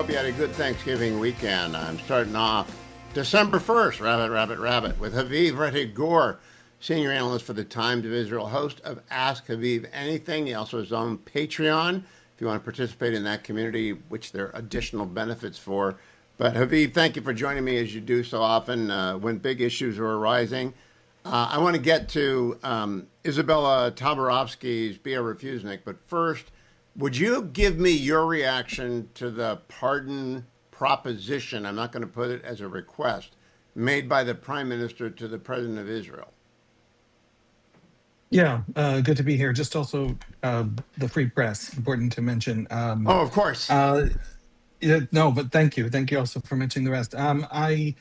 hope you had a good Thanksgiving weekend. I'm starting off December 1st, rabbit, with Haviv Rettig Gore, senior analyst for the Times of Israel, host of Ask Haviv Anything. He also has his own Patreon if you want to participate in that community, which there are additional benefits for. But Haviv, thank you for joining me as you do so often when big issues are arising. I want to get to Isabella Tabarovsky's Be a Refusnik, but first, would you give me your reaction to the pardon proposition? I'm not going to put it as a request made by the Prime Minister to the President of Israel. Yeah, good to be here. Just also the free press, important to mention. Oh, of course. Yeah, no, but thank you. Thank you also for mentioning the rest. I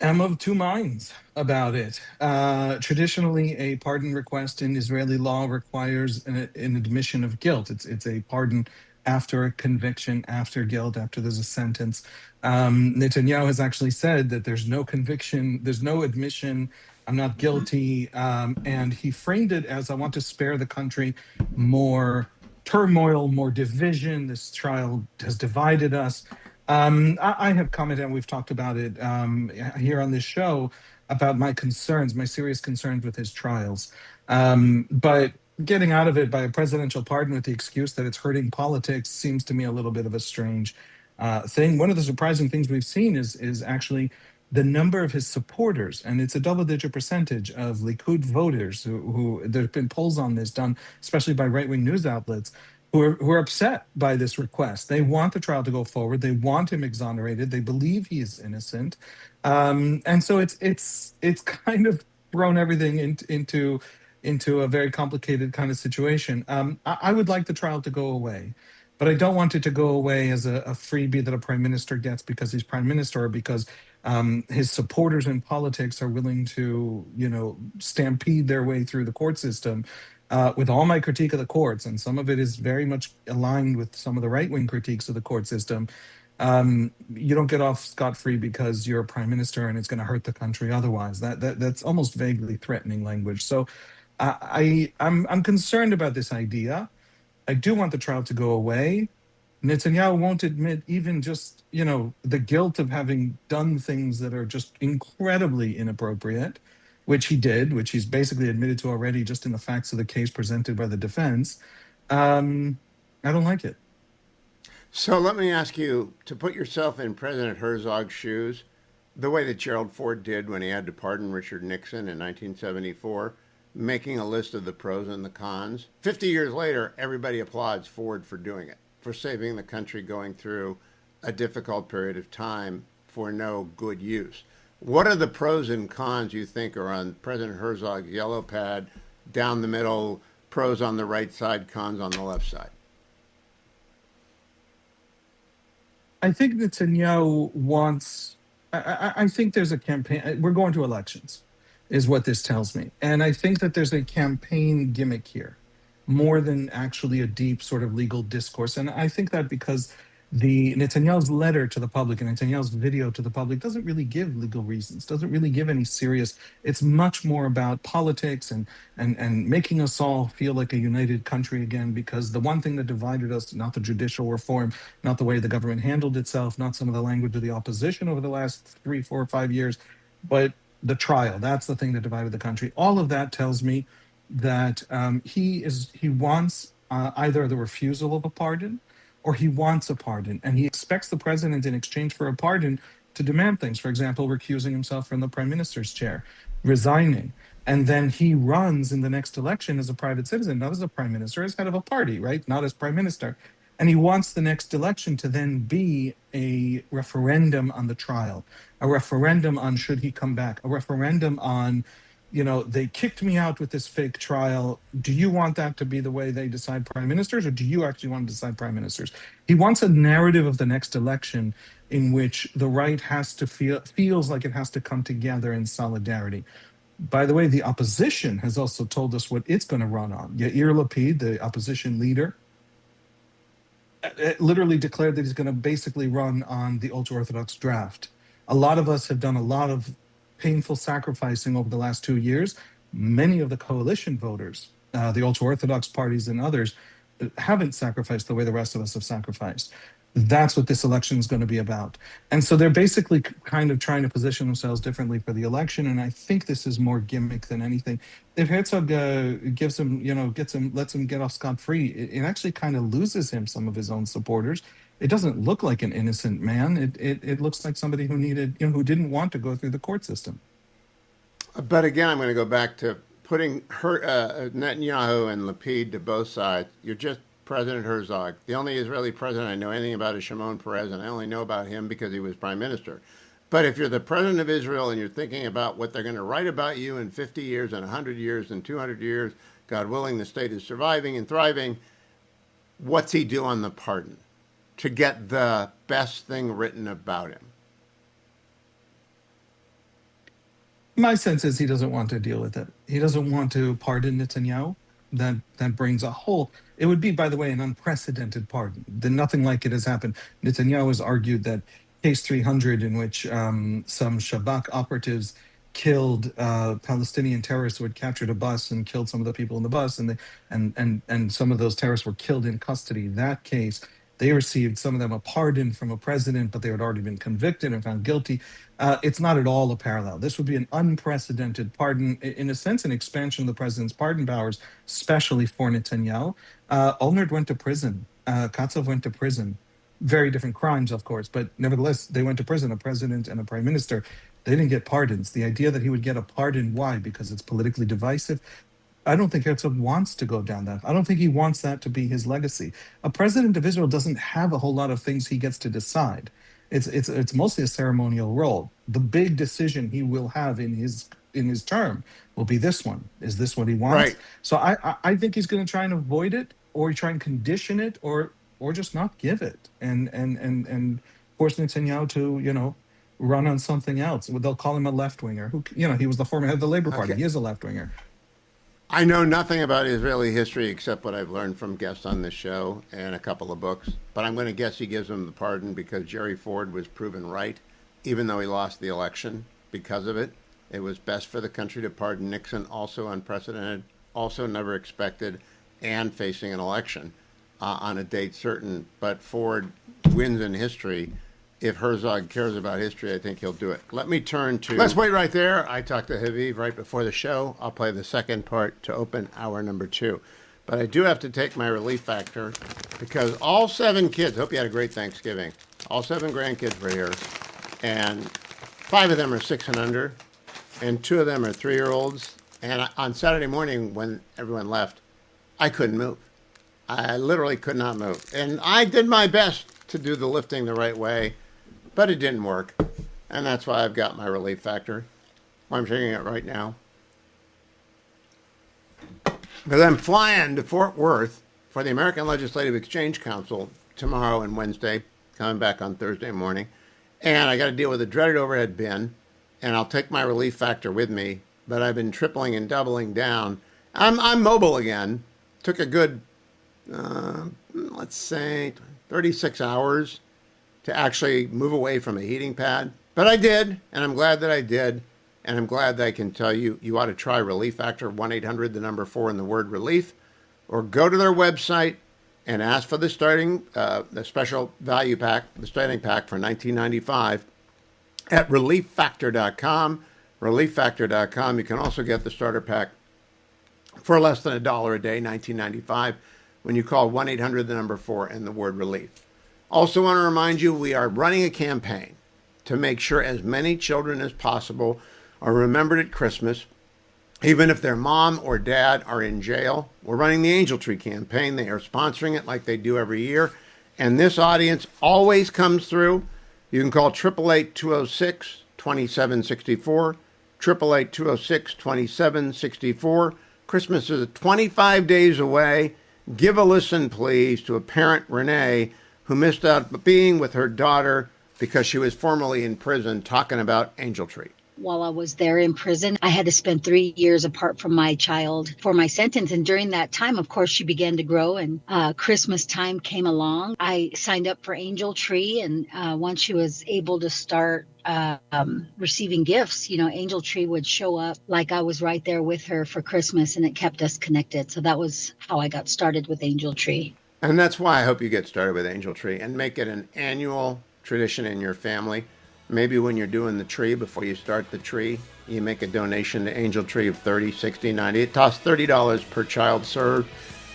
am of two minds about it. Traditionally, a pardon request in Israeli law requires an admission of guilt. It's a pardon after a conviction, after guilt, after there's a sentence. Netanyahu has actually said that there's no conviction, there's no admission, I'm not guilty. And he framed it as, I want to spare the country more turmoil, more division. This trial has divided us. I have commented, and we've talked about it here on this show, about my concerns, my serious concerns with his trials. But getting out of it by a presidential pardon with the excuse that it's hurting politics seems to me a little bit of a strange thing. One of the surprising things we've seen is actually the number of his supporters, and it's a double-digit percentage of Likud voters who there have been polls on this done, especially by right-wing news outlets, who are upset by this request. They want the trial to go forward. They want him exonerated. They believe he is innocent, and so it's kind of thrown everything into a very complicated kind of situation. I would like the trial to go away, but I don't want it to go away as a freebie that a prime minister gets because he's prime minister, or because his supporters in politics are willing to, stampede their way through the court system. With all my critique of the courts, and some of it is very much aligned with some of the right-wing critiques of the court system, you don't get off scot-free because you're a prime minister and it's going to hurt the country otherwise. That's almost vaguely threatening language. So I'm concerned about this idea. I do want the trial to go away. Netanyahu won't admit even just, the guilt of having done things that are just incredibly inappropriate, which he did, which he's basically admitted to already just in the facts of the case presented by the defense. I don't like it. So let me ask you to put yourself in President Herzog's shoes, the way that Gerald Ford did when he had to pardon Richard Nixon in 1974, making a list of the pros and the cons. 50 years later, everybody applauds Ford for doing it, for saving the country going through a difficult period of time for no good use. What are the pros and cons you think are on President Herzog's yellow pad, down the middle, pros on the right side, cons on the left side? I think Netanyahu wants, I think there's a campaign, we're going to elections, is what this tells me. And I think that there's a campaign gimmick here, more than actually a deep sort of legal discourse. And I think that because Netanyahu's letter to the public and Netanyahu's video to the public doesn't really give legal reasons, doesn't really give any serious, it's much more about politics and making us all feel like a united country again, because the one thing that divided us, not the judicial reform, not the way the government handled itself, not some of the language of the opposition over the last 3, 4, 5 years, but the trial. That's the thing that divided the country. All of that tells me that he wants either the refusal of a pardon, or he wants a pardon, and he expects the president in exchange for a pardon to demand things. For example, recusing himself from the prime minister's chair, resigning, and then he runs in the next election as a private citizen, not as a prime minister, as head of a party, right? Not as prime minister. And he wants the next election to then be a referendum on the trial, a referendum on should he come back, a referendum on, they kicked me out with this fake trial. Do you want that to be the way they decide prime ministers, or do you actually want to decide prime ministers? He wants a narrative of the next election in which the right has to feels like it has to come together in solidarity. By the way, the opposition has also told us what it's going to run on. Yair Lapid, the opposition leader, literally declared that he's going to basically run on the ultra-Orthodox draft. A lot of us have done a lot of painful sacrificing over the last 2 years. Many of the coalition voters, the ultra-Orthodox parties and others, haven't sacrificed the way the rest of us have sacrificed. That's what this election is going to be about. And so they're basically kind of trying to position themselves differently for the election. And I think this is more gimmick than anything. If Herzog gives him, gets him, lets him get off scot free, it actually kind of loses him some of his own supporters. It doesn't look like an innocent man. It looks like somebody who needed, who didn't want to go through the court system. But again, I'm going to go back to putting Netanyahu and Lapid to both sides. You're just President Herzog. The only Israeli president I know anything about is Shimon Peres, and I only know about him because he was prime minister. But if you're the president of Israel and you're thinking about what they're going to write about you in 50 years and 100 years and 200 years, God willing, the state is surviving and thriving, what's he do on the pardon to get the best thing written about him? My sense is he doesn't want to deal with it. He doesn't want to pardon Netanyahu. That brings a whole. It would be, by the way, an unprecedented pardon. Then nothing like it has happened. Netanyahu has argued that case 300, in which some Shabak operatives killed Palestinian terrorists who had captured a bus and killed some of the people in the bus, and some of those terrorists were killed in custody. That case, they received, some of them, a pardon from a president, but they had already been convicted and found guilty. It's not at all a parallel. This would be an unprecedented pardon, in a sense, an expansion of the president's pardon powers, especially for Netanyahu. Olmert went to prison. Katzov went to prison. Very different crimes, of course, but nevertheless, they went to prison, a president and a prime minister. They didn't get pardons. The idea that he would get a pardon, why? Because it's politically divisive. I don't think Herzog wants to go down that. I don't think he wants that to be his legacy. A president of Israel doesn't have a whole lot of things he gets to decide. It's mostly a ceremonial role. The big decision he will have in his term will be this one. Is this what he wants? Right. So I think he's going to try and avoid it, or try and condition it, or just not give it, and force Netanyahu to run on something else. They'll call him a left winger. Who he was the former head of the Labor Party. Okay. He is a left winger. I know nothing about Israeli history except what I've learned from guests on this show and a couple of books. But I'm going to guess he gives him the pardon because Jerry Ford was proven right, even though he lost the election because of it. It was best for the country to pardon Nixon, also unprecedented, also never expected, and facing an election on a date certain. But Ford wins in history. If Herzog cares about history, I think he'll do it. Let me turn to... Let's wait right there. I talked to Haviv right before the show. I'll play the second part to open hour number 2. But I do have to take my relief factor because all 7 kids... Hope you had a great Thanksgiving. All 7 grandkids were here. And 5 of them are 6 and under. And 2 of them are 3-year-olds. And on Saturday morning when everyone left, I couldn't move. I literally could not move. And I did my best to do the lifting the right way. But it didn't work, and that's why I've got my relief factor. I'm taking it right now. Because I'm flying to Fort Worth for the American Legislative Exchange Council tomorrow and Wednesday, coming back on Thursday morning. And I got to deal with a dreaded overhead bin, and I'll take my relief factor with me, but I've been tripling and doubling down. I'm mobile again. Took a good, let's say, 36 hours to actually move away from a heating pad. But I did, and I'm glad that I did. And I'm glad that I can tell you, you ought to try Relief Factor, 1-800, the number 4 and the word relief, or go to their website and ask for the the special value pack, the starting pack for $19.95 at relieffactor.com. Relieffactor.com. You can also get the starter pack for less than $1 a day, $19.95, when you call 1-800, the number 4 and the word relief. Also want to remind you, we are running a campaign to make sure as many children as possible are remembered at Christmas, even if their mom or dad are in jail. We're running the Angel Tree campaign. They are sponsoring it like they do every year. And this audience always comes through. You can call 888-206-2764, 888-206-2764. Christmas is 25 days away. Give a listen, please, to a parent, Renee, who missed out being with her daughter because she was formerly in prison, talking about Angel Tree. While I was there in prison, I had to spend 3 years apart from my child for my sentence. And during that time, of course, she began to grow, and Christmas time came along. I signed up for Angel Tree, and once she was able to start receiving gifts, Angel Tree would show up like I was right there with her for Christmas, and it kept us connected. So that was how I got started with Angel Tree. And that's why I hope you get started with Angel Tree and make it an annual tradition in your family. Maybe when you're doing the tree, before you start the tree, you make a donation to Angel Tree of 30, 60, 90. It costs $30 per child served,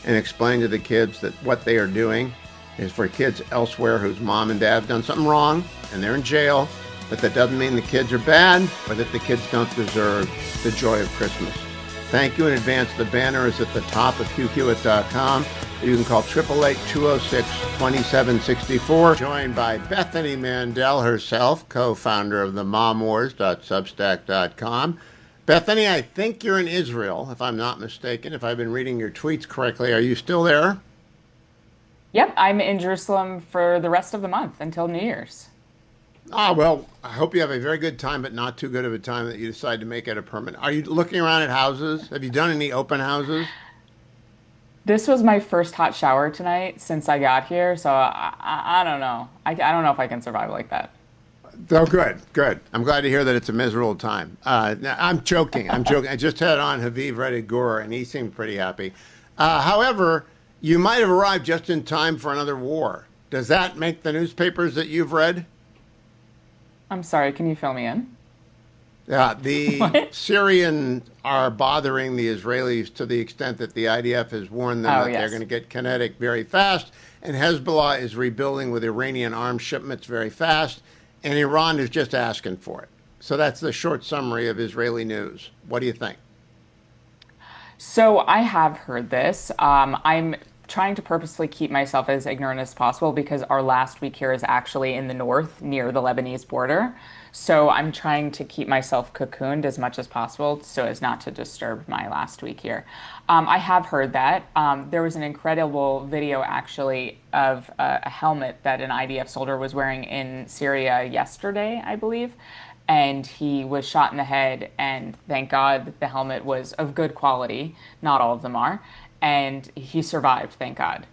and explain to the kids that what they are doing is for kids elsewhere whose mom and dad have done something wrong and they're in jail, but that doesn't mean the kids are bad or that the kids don't deserve the joy of Christmas. Thank you in advance. The banner is at the top of HughHewitt.com. You can call 888-206-2764. Joined by Bethany Mandel herself, co-founder of the MomWars.substack.com. Bethany, I think you're in Israel, if I'm not mistaken, if I've been reading your tweets correctly. Are you still there? Yep, I'm in Jerusalem for the rest of the month until New Year's. Well, I hope you have a very good time, but not too good of a time that you decide to make it a permanent. Are you looking around at houses? Have you done any open houses? This was my first hot shower tonight since I got here, so I don't know. I don't know if I can survive like that. Oh, good, good. I'm glad to hear that it's a miserable time. Now, I'm joking. I'm joking. I just had on Haviv Reddy Gore, and he seemed pretty happy. However, you might have arrived just in time for another war. Does that make the newspapers that you've read? I'm sorry, can you fill me in? Yeah, the What? Syrians are bothering the Israelis to the extent that the IDF has warned them Oh, that they're yes. going to get kinetic very fast, and Hezbollah is rebuilding with Iranian arms shipments very fast, and Iran is just asking for it. So that's the short summary of Israeli news. What do you think? So I have heard this. I'm trying to purposely keep myself as ignorant as possible because our last week here is actually in the north near the Lebanese border. So I'm trying to keep myself cocooned as much as possible so as not to disturb my last week here. I have heard that. There was an incredible video actually of a helmet that an IDF soldier was wearing in Syria yesterday, I believe. And he was shot in the head, and thank God the helmet was of good quality. Not all of them are. And he survived, thank God.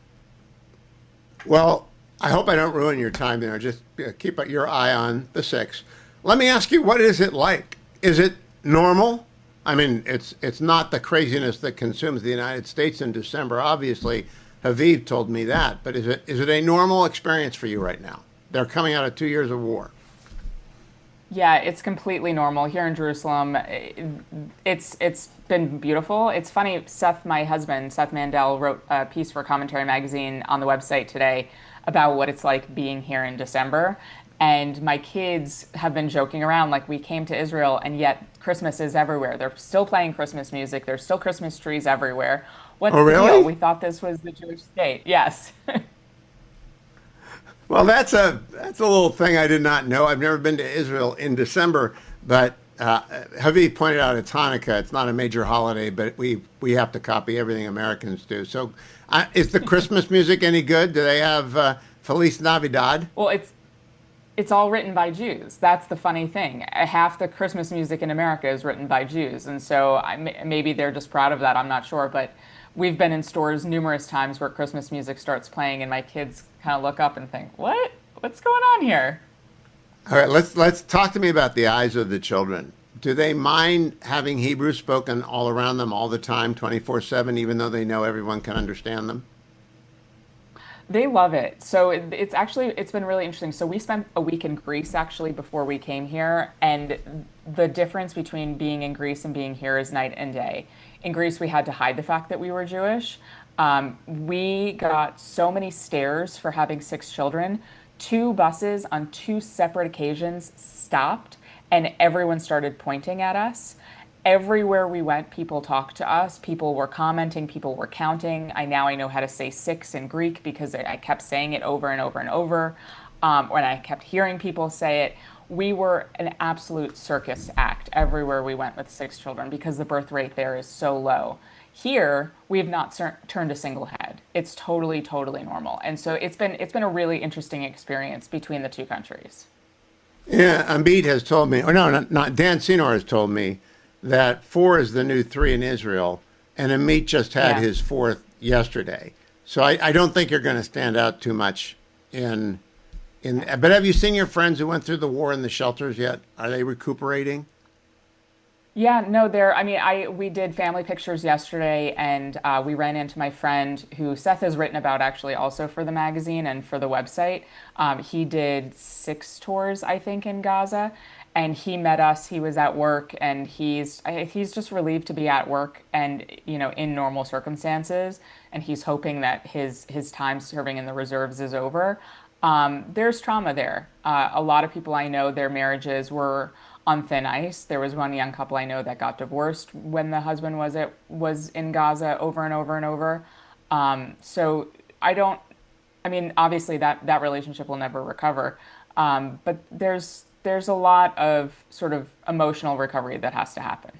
Well, I hope I don't ruin your time there. Just keep your eye on the 6. Let me ask you, what is it like? Is it normal? I mean, it's not the craziness that consumes the United States in December. Obviously, Haviv told me that. But is it a normal experience for you right now? They're coming out of 2 years of war. Yeah, it's completely normal here in Jerusalem. It's been beautiful. It's funny, my husband, Seth Mandel, wrote a piece for Commentary Magazine on the website today about what it's like being here in December. And my kids have been joking around like we came to Israel and yet Christmas is everywhere. They're still playing Christmas music. There's still Christmas trees everywhere. What's Oh, the deal? really? We thought this was the Jewish state. Yes. Well, that's a little thing I did not know. I've never been to Israel in December, but Haviv pointed out it's Hanukkah. It's not a major holiday, but we have to copy everything Americans do. So, is the Christmas music any good? Do they have Feliz Navidad? Well, it's all written by Jews. That's the funny thing. Half the Christmas music in America is written by Jews, and so maybe they're just proud of that. I'm not sure, but we've been in stores numerous times where Christmas music starts playing, and my kids kind of look up and think, "What? What's going on here?" All right, let's talk to me about the eyes of the children. Do they mind having Hebrew spoken all around them all the time, 24/7, even though they know everyone can understand them? They love it. So it's been really interesting. So we spent a week in Greece actually before we came here, and the difference between being in Greece and being here is night and day. In Greece, we had to hide the fact that we were Jewish. We got so many stares for having 6 children. 2 buses on 2 separate occasions stopped, and everyone started pointing at us. Everywhere we went, people talked to us. People were commenting. People were counting. I know how to say 6 in Greek because I kept saying it over and over and over. When I kept hearing people say it, we were an absolute circus act everywhere we went with 6 children because the birth rate there is so low. Here, we have not turned a single head. It's totally, totally normal. And so it's been a really interesting experience between the 2 countries. Yeah, Amit has told me, or no, not Dan Senor has told me that 4 is the new 3 in Israel, and Amit just had Yeah. his 4th yesterday. So I don't think you're going to stand out too much in. But have you seen your friends who went through the war in the shelters yet? Are they recuperating? Yeah, no, there. I mean, we did family pictures yesterday, and we ran into my friend who Seth has written about actually also for the magazine and for the website. He did 6 tours, I think, in Gaza, and he met us. He was at work, and he's just relieved to be at work and in normal circumstances, and he's hoping that his time serving in the reserves is over. There's trauma there. A lot of people I know, their marriages were on thin ice. There was one young couple I know that got divorced when the husband was in Gaza over and over and over. So I don't. I mean, obviously that relationship will never recover. But there's a lot of sort of emotional recovery that has to happen.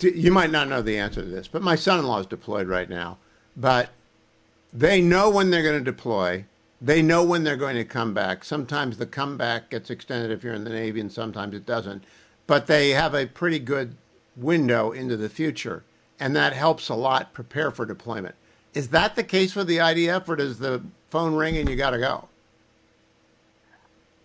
You might not know the answer to this, but my son-in-law is deployed right now. But they know when they're going to deploy. They know when they're going to come back. Sometimes the comeback gets extended if you're in the Navy, and sometimes it doesn't. But they have a pretty good window into the future, and that helps a lot prepare for deployment. Is that the case with the IDF, or does the phone ring and you got to go?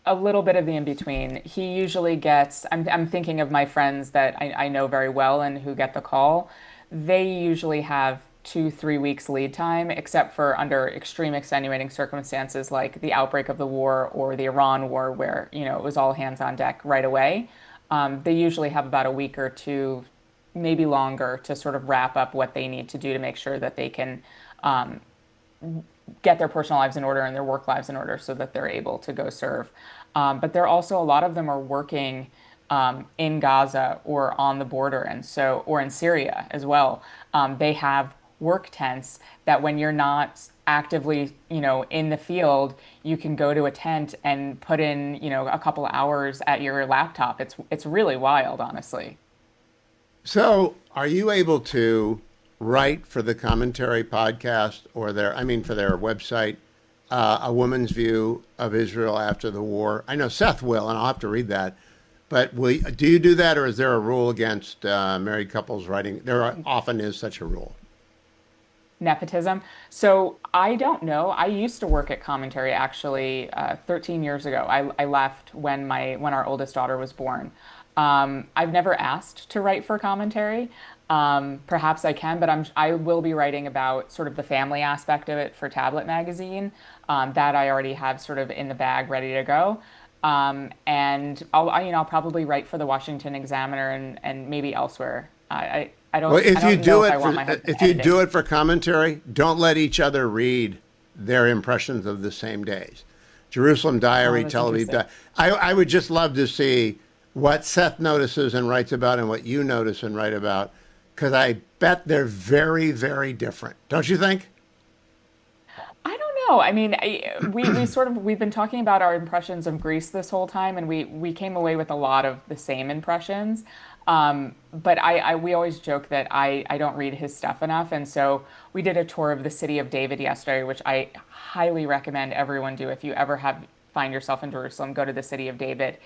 A little bit of the in between. He usually gets, I'm thinking of my friends that I know very well and who get the call. They usually have 2, 3 weeks lead time, except for under extreme extenuating circumstances like the outbreak of the war or the Iran war, where, it was all hands on deck right away. They usually have about a week or two, maybe longer, to sort of wrap up what they need to do to make sure that they can get their personal lives in order and their work lives in order so that they're able to go serve. But they're also, a lot of them are working in Gaza or on the border, and so, or in Syria as well. They have work tents that when you're not actively, in the field, you can go to a tent and put in, a couple hours at your laptop. It's really wild, honestly. So, are you able to write for the commentary podcast or for their website, a woman's view of Israel after the war? I know Seth will, and I'll have to read that. But do you do that, or is there a rule against married couples writing? There often is such a rule. Nepotism. So I don't know. I used to work at commentary actually 13 years ago. I left when our oldest daughter was born. I've never asked to write for commentary. Perhaps I can, but I will be writing about sort of the family aspect of it for Tablet Magazine. That I already have sort of in the bag, ready to go. And I'll probably write for the Washington Examiner and maybe elsewhere. Well, if you do it I want my husband if you editing. do it for commentary, don't let each other read their impressions of the same days. Jerusalem Diary, That's Tel Aviv interesting. Diary. I would just love to see what Seth notices and writes about and what you notice and write about, because I bet they're very, very different. Don't you think? I don't know. I mean, we've been talking about our impressions of Greece this whole time, and we came away with a lot of the same impressions. But we always joke that I don't read his stuff enough, and so we did a tour of the city of David yesterday, which I highly recommend everyone do. If you ever find yourself in Jerusalem, go to the city of David.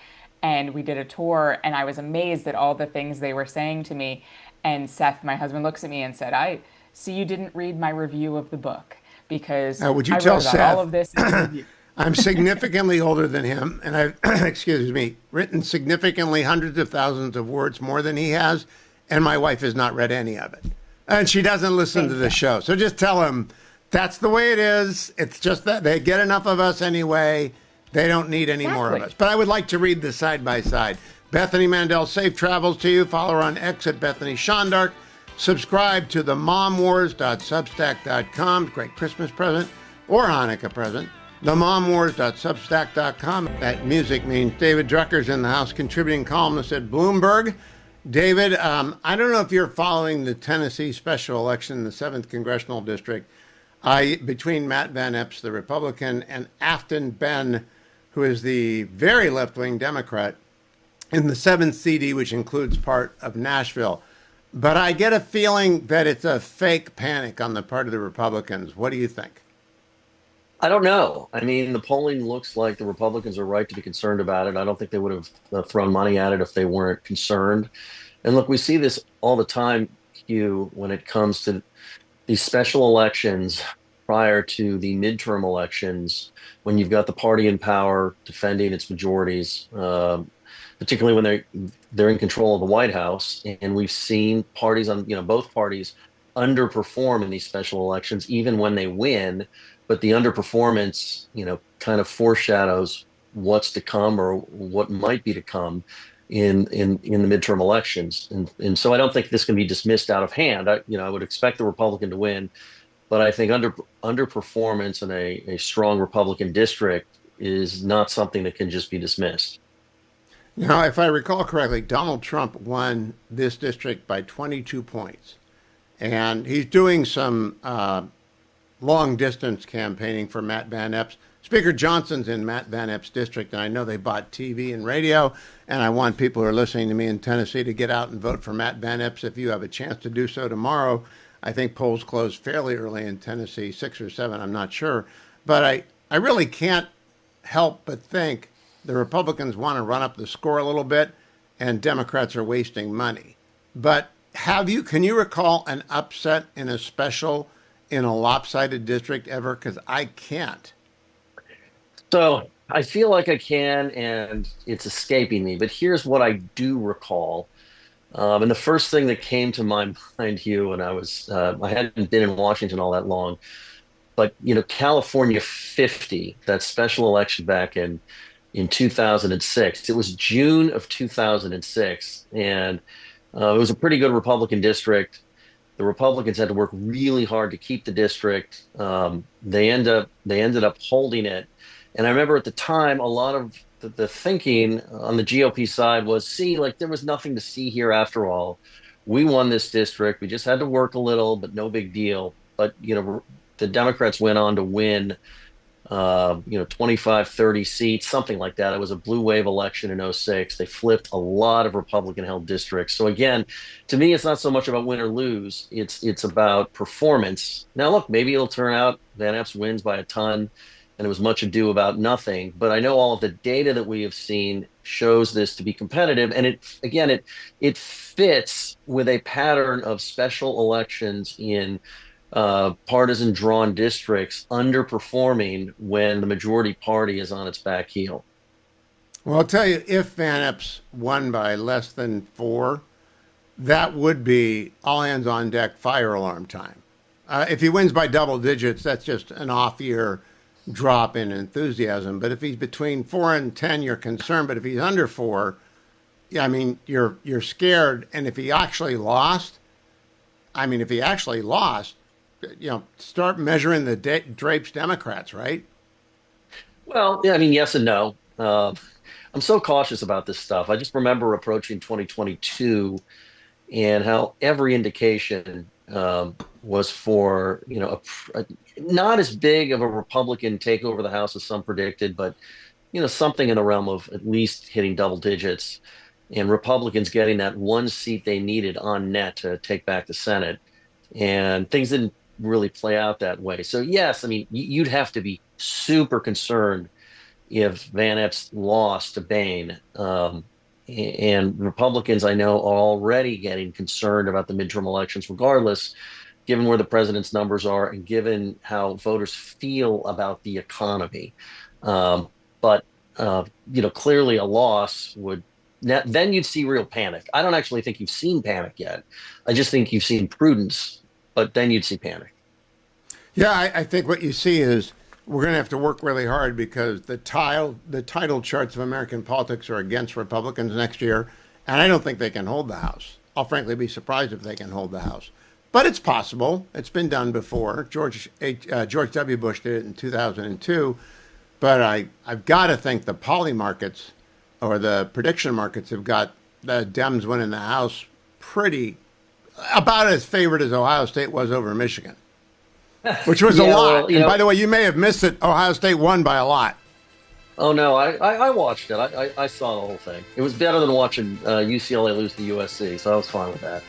And we did a tour, and I was amazed at all the things they were saying to me. And Seth, my husband, looks at me and said, "I see you didn't read my review of the book, because Would you I tell wrote about all Seth? of this in the review." I'm significantly older than him, and I've, excuse me, written significantly hundreds of thousands of words more than he has, and my wife has not read any of it. And she doesn't listen to the show. So just tell him that's the way it is. It's just that they get enough of us anyway. They don't need any more of Exactly. us. But I would like to read this side by side. Bethany Mandel, safe travels to you. Follow her on X at Bethany Shondark. Subscribe to the momwars.substack.com. Great Christmas present or Hanukkah present. TheMomWars.substack.com. That music means David Drucker's in the house, contributing columnist at Bloomberg. David, I don't know if you're following the Tennessee special election in the 7th Congressional District. Between Matt Van Epps, the Republican, and Afton Ben, who is the very left-wing Democrat, in the 7th CD, which includes part of Nashville. But I get a feeling that it's a fake panic on the part of the Republicans. What do you think? I don't know. I mean, the polling looks like the Republicans are right to be concerned about it. I don't think they would have thrown money at it if they weren't concerned. And look, we see this all the time, Hugh, when it comes to these special elections prior to the midterm elections, when you've got the party in power defending its majorities. particularly when they're in control of the White House. And we've seen parties on, both parties underperform in these special elections, even when they win. But the underperformance, kind of foreshadows what's to come or what might be to come in the midterm elections. And so I don't think this can be dismissed out of hand. I would expect the Republican to win, but I think underperformance in a strong Republican district is not something that can just be dismissed. If I recall correctly, Donald Trump won this district by 22 points. And he's doing some long distance campaigning for Matt Van Epps. Speaker Johnson's in Matt Van Epps' district, and I know they bought TV and radio. And I want people who are listening to me in Tennessee to get out and vote for Matt Van Epps if you have a chance to do so tomorrow. I think polls close fairly early in Tennessee, 6 or 7, I'm not sure. But I really can't help but think the Republicans want to run up the score a little bit, and Democrats are wasting money. But can you recall an upset in a special in a lopsided district ever? Because I can't. So I feel like I can, and it's escaping me. But here's what I do recall. And the first thing that came to my mind, Hugh, and I hadn't been in Washington all that long, but California 50, that special election back in 2006. It was June of 2006, and it was a pretty good Republican district. The Republicans had to work really hard to keep the district. They ended up holding it. And I remember at the time, a lot of the thinking on the GOP side was, there was nothing to see here after all. We won this district. We just had to work a little, but no big deal. But, the Democrats went on to win, 25, 30 seats, something like that. It was a blue wave election in 06. They flipped a lot of Republican-held districts. So again, to me, it's not so much about win or lose. It's about performance. Now, look, maybe it'll turn out Van Epps wins by a ton, and it was much ado about nothing. But I know all of the data that we have seen shows this to be competitive. And it fits with a pattern of special elections in partisan drawn districts underperforming when the majority party is on its back heel. Well, I'll tell you, if Van Epps won by less than 4, that would be all hands on deck, fire alarm time. If he wins by double digits, that's just an off-year drop in enthusiasm. But if he's between 4 and 10, you're concerned. But if he's under 4, you're scared. And if he actually lost, start measuring the drapes Democrats, right? Well, yeah, yes and no. I'm so cautious about this stuff. I just remember approaching 2022 and how every indication was for, not as big of a Republican takeover of the House as some predicted, but, something in the realm of at least hitting double digits and Republicans getting that one seat they needed on net to take back the Senate. And things didn't really play out that way. So yes, you'd have to be super concerned if Van Epps lost to Bain. And Republicans, I know, are already getting concerned about the midterm elections regardless, given where the president's numbers are and given how voters feel about the economy. But clearly a loss would, then you'd see real panic. I don't actually think you've seen panic yet. I just think you've seen prudence, but then you'd see panic. Yeah, I think what you see is we're going to have to work really hard because the title charts of American politics are against Republicans next year, and I don't think they can hold the House. I'll frankly be surprised if they can hold the House. But it's possible. It's been done before. George W. Bush did it in 2002. But I've got to think the poly markets or the prediction markets have got the Dems winning the House about as favored as Ohio State was over Michigan, which was a lot. Well, and by the way, you may have missed it. Ohio State won by a lot. Oh, no, I watched it. I saw the whole thing. It was better than watching UCLA lose to USC, so I was fine with that.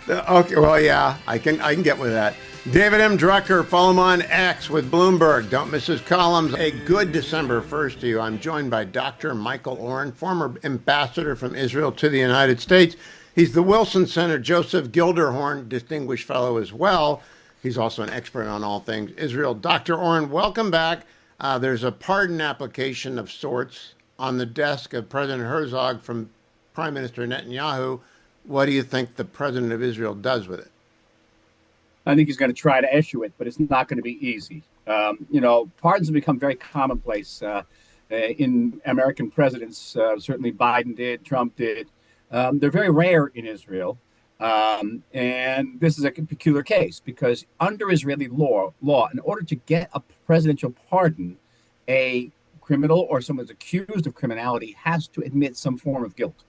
Okay, well, yeah, I can get with that. David M. Drucker, follow him on X with Bloomberg. Don't miss his columns. A good December 1st to you. I'm joined by Dr. Michael Oren, former ambassador from Israel to the United States. He's the Wilson Center Joseph Gilderhorn Distinguished Fellow as well. He's also an expert on all things Israel. Dr. Oren, welcome back. There's a pardon application of sorts on the desk of President Herzog from Prime Minister Netanyahu. What do you think the president of Israel does with it? I think he's going to try to issue it, but it's not going to be easy. Pardons have become very commonplace in American presidents. Certainly Biden did, Trump did. They're very rare in Israel. And this is a peculiar case because under Israeli law, in order to get a presidential pardon, a criminal or someone who's accused of criminality has to admit some form of guilt.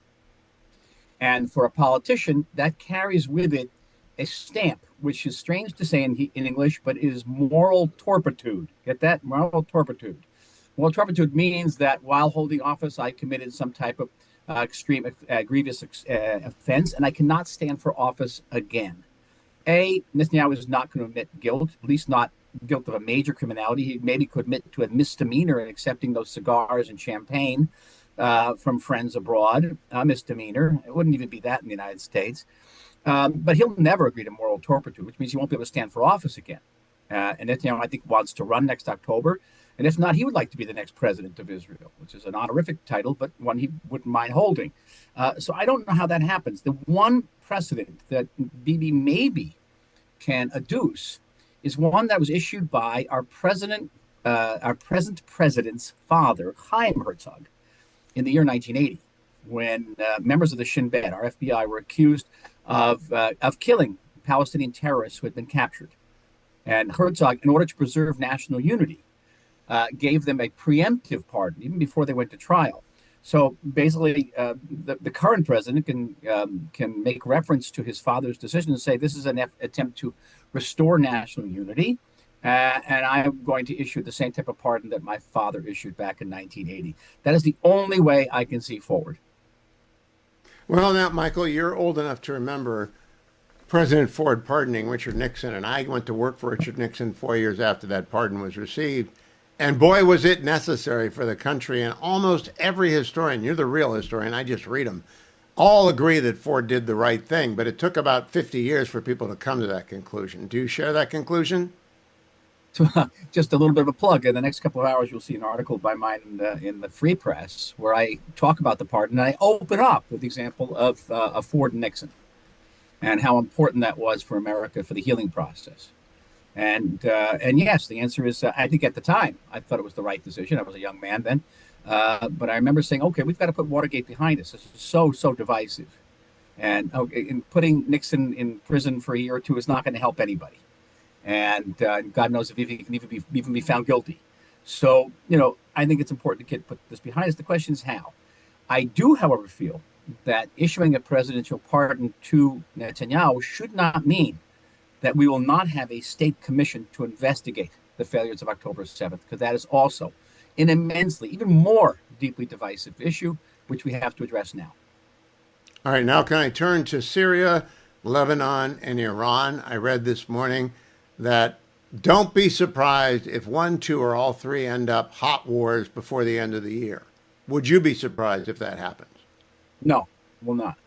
And for a politician, that carries with it a stamp, which is strange to say in English, but is moral turpitude. Get that? Moral turpitude. Moral turpitude means that while holding office, I committed some type of extreme, grievous offense, and I cannot stand for office again. Netanyahu is not going to admit guilt, at least not guilt of a major criminality. He maybe could admit to a misdemeanor in accepting those cigars and champagne from friends abroad, a misdemeanor. It wouldn't even be that in the United States. But he'll never agree to moral turpitude, which means he won't be able to stand for office again. And Netanyahu, I think, wants to run next October. And if not, he would like to be the next president of Israel, which is an honorific title, but one he wouldn't mind holding. So I don't know how that happens. The one precedent that Bibi maybe can adduce is one that was issued by our present president's father, Chaim Herzog, in the year 1980, when members of the Shin Bet, our FBI, were accused of killing Palestinian terrorists who had been captured. And Herzog, in order to preserve national unity, gave them a preemptive pardon, even before they went to trial. So basically, the current president can make reference to his father's decision and say, this is an attempt to restore national unity, and I'm going to issue the same type of pardon that my father issued back in 1980. That is the only way I can see forward. Well, now, Michael, you're old enough to remember President Ford pardoning Richard Nixon, and I went to work for Richard Nixon 4 years after that pardon was received. And boy, was it necessary for the country. And almost every historian, you're the real historian, I just read them, all agree that Ford did the right thing. But it took about 50 years for people to come to that conclusion. Do you share that conclusion? Just a little bit of a plug. In the next couple of hours, you'll see an article by mine in the Free Press where I talk about the pardon. And I open up with the example of Ford and Nixon and how important that was for America for the healing process. And yes, the answer is, I think at the time, I thought it was the right decision. I was a young man then. But I remember saying, okay, we've got to put Watergate behind us. This is so divisive. And putting Nixon in prison for a year or two is not going to help anybody. And God knows if he can even be found guilty. So, I think it's important to put this behind us. The question is how. I do, however, feel that issuing a presidential pardon to Netanyahu should not mean that we will not have a state commission to investigate the failures of October 7th, because that is also an immensely, even more deeply divisive issue, which we have to address now. All right, now can I turn to Syria, Lebanon, and Iran? I read this morning that don't be surprised if one, two, or all three end up hot wars before the end of the year. Would you be surprised if that happens? No, I will not.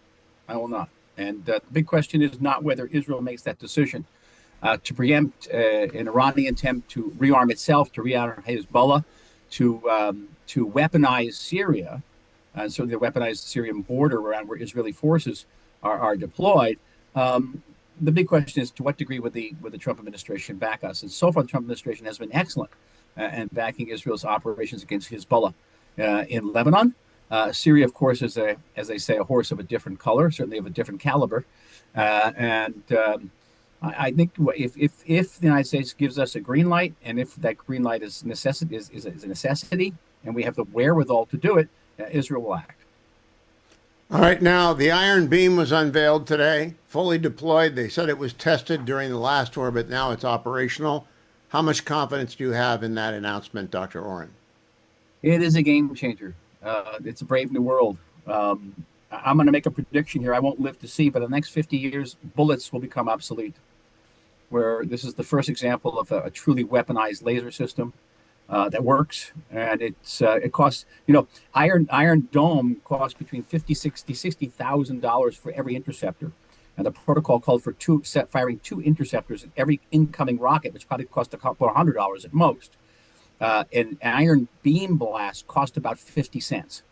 I will not. And the big question is not whether Israel makes that decision to preempt an Iranian attempt to rearm itself, to rearm Hezbollah, to weaponize Syria, and certainly to weaponize the Syrian border around where Israeli forces are deployed. The big question is to what degree would the Trump administration back us? And so far, the Trump administration has been excellent in backing Israel's operations against Hezbollah in Lebanon. Syria, of course, is as they say, a horse of a different color, certainly of a different caliber. I think if the United States gives us a green light, and if that green light is a necessity, and we have the wherewithal to do it, Israel will act. All right, now the Iron Beam was unveiled today, fully deployed. They said it was tested during the last war, but now it's operational. How much confidence do you have in that announcement, Dr. Oren? It is a game changer. It's a brave new world. I'm going to make a prediction here. I won't live to see, but in the next 50 years, bullets will become obsolete. Where this is the first example of a truly weaponized laser system that works, and it costs. Iron Dome costs between $50,000-$60,000 for every interceptor, and the protocol called for firing two interceptors at every incoming rocket, which probably cost a couple $100 at most. an iron beam blast cost about 50 cents.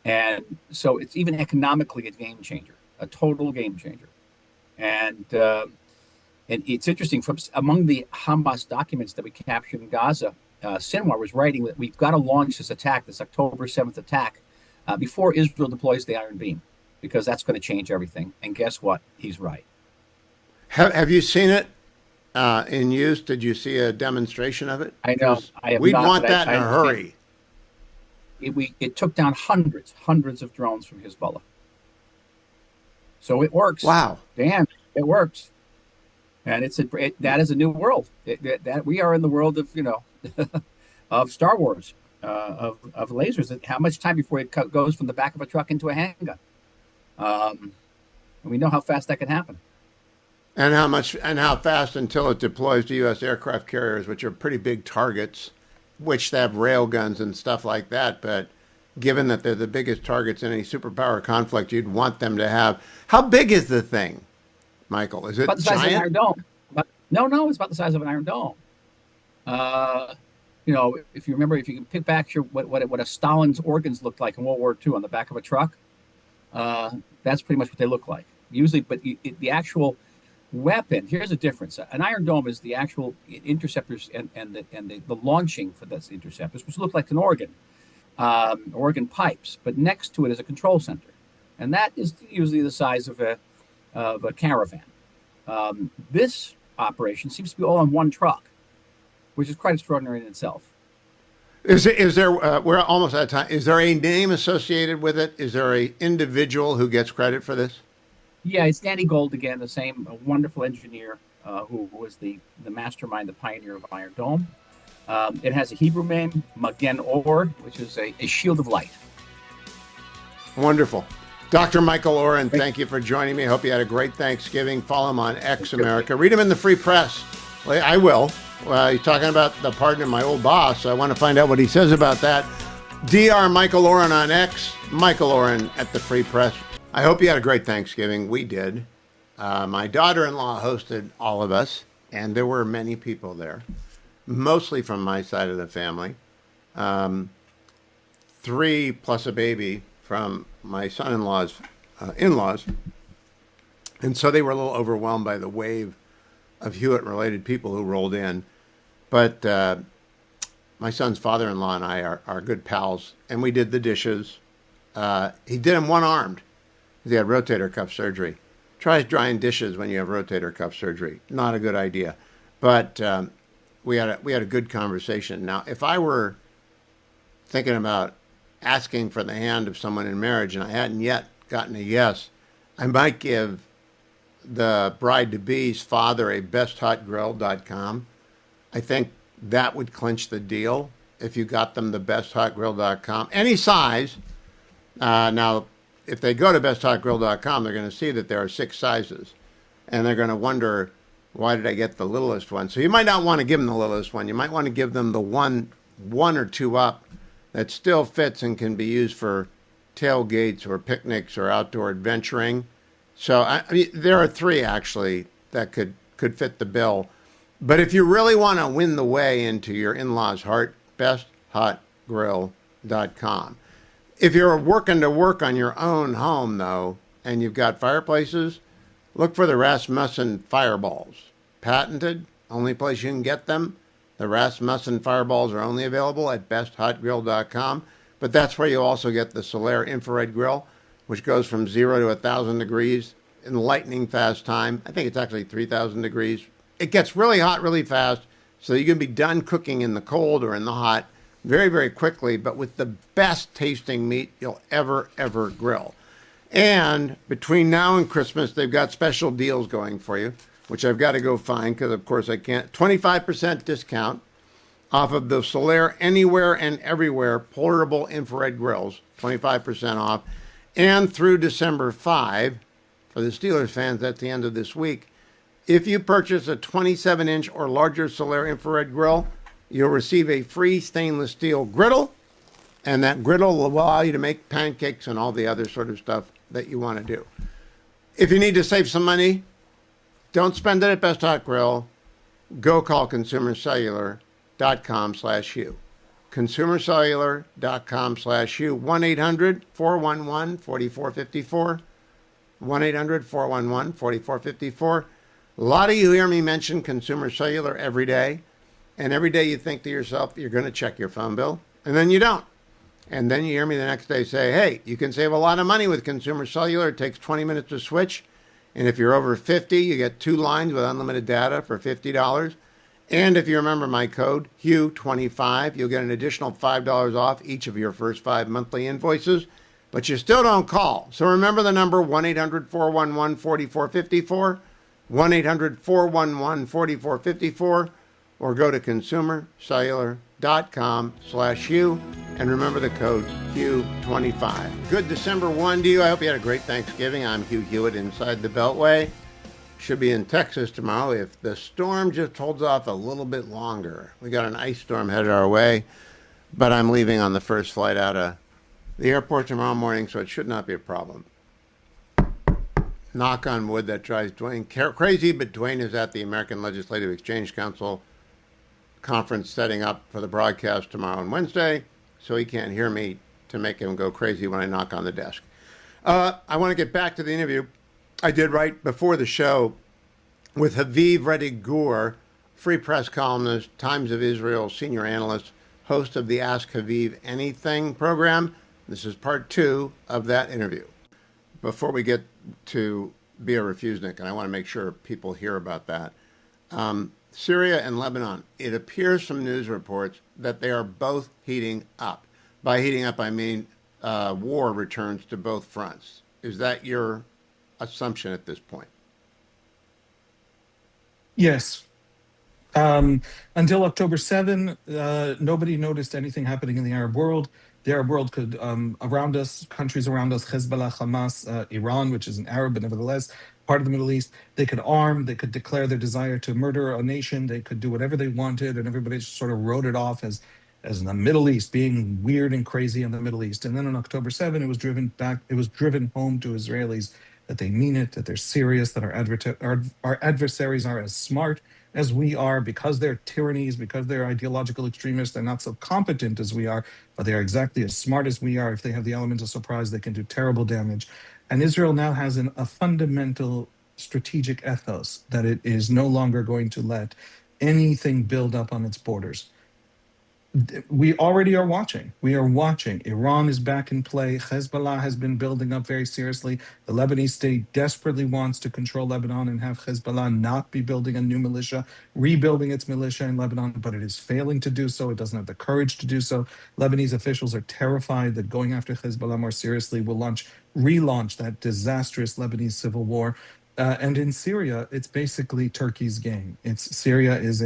And so it's even economically a game changer, a total game changer. And it's interesting, from among the Hamas documents that we captured in Gaza, Sinwar was writing that we've got to launch this attack, this October 7th attack, before Israel deploys the Iron Beam, because that's going to change everything. And guess what? He's right. Have you seen it in use? Did you see a demonstration of it? I know. I have We'd not, want but that in a hurry. It took down hundreds of drones from Hezbollah. So it works. Wow. Dan, it works. And that is a new world. That we are in the world of, of Star Wars, of lasers. How much time before it goes from the back of a truck into a handgun? And we know how fast that can happen. And how fast until it deploys to U.S. aircraft carriers, which are pretty big targets, which have rail guns and stuff like that. But given that they're the biggest targets in any superpower conflict, you'd want them to have. How big is the thing, Michael? Is it about the size giant? of an iron dome? No, it's about the size of an iron dome. If you remember, if you can pick back what a Stalin's organs looked like in World War II on the back of a truck, that's pretty much what they look like. Usually, but the actual weapon, here's the difference. An iron dome is the actual interceptors and the launching for those interceptors, which look like an organ pipes, but next to it is a control center, and that is usually the size of a caravan. This operation seems to be all on one truck, which is quite extraordinary in itself. Is there? We're almost out of time. Is there a name associated with it? Is there a individual who gets credit for this? Yeah, it's Danny Gold again, the same wonderful engineer who was the mastermind, the pioneer of Iron Dome. It has a Hebrew name, Magen Or, which is a shield of light. Wonderful. Dr. Michael Oren, thank you for joining me. I hope you had a great Thanksgiving. Follow him on X America. Read him in the Free Press. Well, I will. He's talking about the pardon of my old boss, so I want to find out what he says about that. Dr. Michael Oren on X, Michael Oren at the Free Press. I hope you had a great Thanksgiving. We did. My daughter-in-law hosted all of us, and there were many people there, mostly from my side of the family. 3 plus a baby from my son-in-law's in-laws. And so they were a little overwhelmed by the wave of Hewitt-related people who rolled in. But my son's father-in-law and I are good pals, and we did the dishes. He did them one-armed. He had rotator cuff surgery. Try drying dishes when you have rotator cuff surgery. Not a good idea. But we had a good conversation. Now, if I were thinking about asking for the hand of someone in marriage and I hadn't yet gotten a yes, I might give the bride-to-be's father a besthotgrill.com. I think that would clinch the deal if you got them the besthotgrill.com. Any size. Now, if they go to besthotgrill.com, they're going to see that there are 6 sizes. And they're going to wonder, why did I get the littlest one? So you might not want to give them the littlest one. You might want to give them the one or two up that still fits and can be used for tailgates or picnics or outdoor adventuring. So I mean, there are 3 actually that could fit the bill. But if you really want to win the way into your in-laws' heart, besthotgrill.com. If you're working to work on your own home, though, and you've got fireplaces, look for the Rasmussen Fireballs. Patented, only place you can get them. The Rasmussen Fireballs are only available at besthotgrill.com. But that's where you also get the Solaire infrared grill, which goes from 0 to 1,000 degrees in lightning fast time. I think it's actually 3,000 degrees. It gets really hot really fast, so you can be done cooking in the cold or in the hot very, very quickly, but with the best tasting meat you'll ever grill. And between now and Christmas, they've got special deals going for you, which I've got to go find because, of course, I can't. 25% discount off of the Solaire Anywhere and Everywhere portable infrared grills, 25% off. And through December 5, for the Steelers fans, at the end of this week, if you purchase a 27-inch or larger Solaire infrared grill, you'll receive a free stainless steel griddle, and that griddle will allow you to make pancakes and all the other sort of stuff that you want to do. If you need to save some money, don't spend it at Best Hot Grill. Go call Consumer Cellular consumercellular.com/Hugh. consumercellular.com/Hugh. 1-800-411-4454. 1-800-411-4454. A lot of you hear me mention Consumer Cellular every day, and every day you think to yourself, you're going to check your phone bill, and then you don't. And then you hear me the next day say, hey, you can save a lot of money with Consumer Cellular. It takes 20 minutes to switch. And if you're over 50, you get 2 lines with unlimited data for $50. And if you remember my code, Hugh25, you'll get an additional $5 off each of your first 5 monthly invoices. But you still don't call. So remember the number, 1-800-411-4454, 1-800-411-4454, or go to consumercellular.com/Hugh, and remember the code Hugh25. Good December 1 to you. I hope you had a great Thanksgiving. I'm Hugh Hewitt inside the Beltway. Should be in Texas tomorrow if the storm just holds off a little bit longer. We got an ice storm headed our way, but I'm leaving on the first flight out of the airport tomorrow morning, so it should not be a problem. Knock on wood, that drives Dwayne crazy, but Dwayne is at the American Legislative Exchange Council conference setting up for the broadcast tomorrow and Wednesday, so he can't hear me to make him go crazy when I knock on the desk. I want to get back to the interview I did right before the show with Haviv Rettig-Gur, Free Press columnist, Times of Israel senior analyst, host of the Ask Haviv Anything program. This is part 2 of that interview. Before we get to Be a Refusnik, and I want to make sure people hear about that, Syria and Lebanon, it appears from news reports that they are both heating up. By heating up, I mean war returns to both fronts. Is that your assumption at this point? Yes. Until October 7, nobody noticed anything happening in the Arab world. The Arab world could, around us, countries around us, Hezbollah, Hamas, Iran, which is an Arab, but nevertheless part of the Middle East, they could arm, they could declare their desire to murder a nation, they could do whatever they wanted, and everybody just sort of wrote it off as the Middle East being weird and crazy in the Middle East. And then on October 7, it was driven home to Israelis that they mean it, that they're serious, that our adversaries are as smart as we are, because they're tyrannies, because they're ideological extremists. They're not so competent as we are, but they are exactly as smart as we are. If they have the element of surprise, they can do terrible damage. And Israel now has a fundamental strategic ethos that it is no longer going to let anything build up on its borders. We already are watching. We are watching. Iran is back in play. Hezbollah has been building up very seriously. The Lebanese state desperately wants to control Lebanon and have Hezbollah not be building a new militia, rebuilding its militia in Lebanon, but it is failing to do so. It doesn't have the courage to do so. Lebanese officials are terrified that going after Hezbollah more seriously will relaunch that disastrous Lebanese civil war. And in Syria, it's basically Turkey's game. Syria is